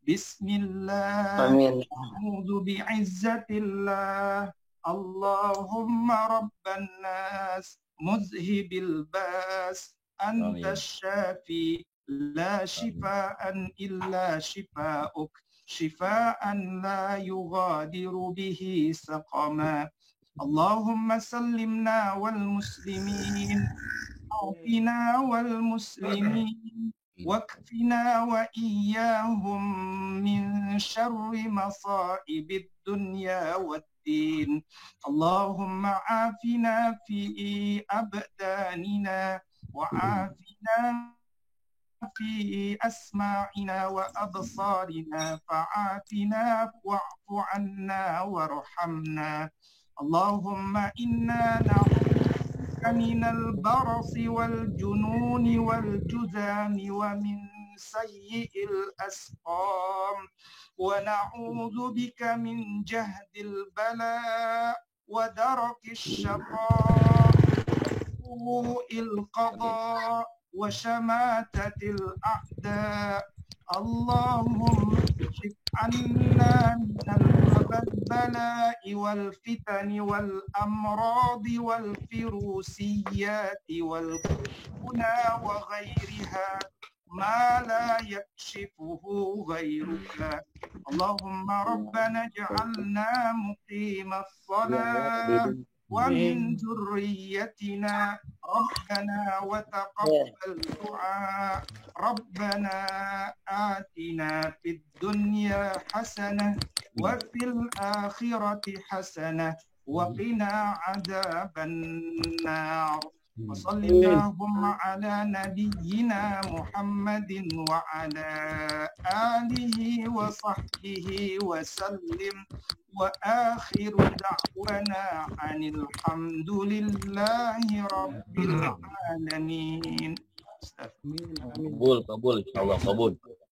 بسم الله أعوذ بعزة الله اللهم رب الناس مذهب الباس أنت الشافي لا شفاء إلا شفاءك شفاء لا يغادر به سقما اللهم سلمنا والمسلمين عافنا والمسلمين واكفنا وإياهم من شر مصائب الدنيا والدين اللهم عافنا في أبداننا وعافنا في أسماعنا وأبصارنا فعافنا واعف عنا وارحمنا اللهم إنا نعوذ بك من البرص والجنون والجذام ومن سيء الأسقام ونعوذ بك من جهد البلاء ودرك الشقاء وسوء القضاء وشماتة الأعداء اللهم اكشف عنا من البلاء والفتن والأمراض والفيروسيات والكورونا وغيرها ما لا يكشفه غيرك اللهم ربنا اجعلنا مقيم الصلاة ومن ذريتنا ربنا وتقبل دعاء ربنا آتنا في الدنيا حسنة وفي الآخرة حسنة وقنا عذاب النار وصل اللهم على نبينا محمد وعلى آله وصحبه وسلم وآخر دعوانا عن الحمد لله رب العالمين. Kabul, insya Allah kabul.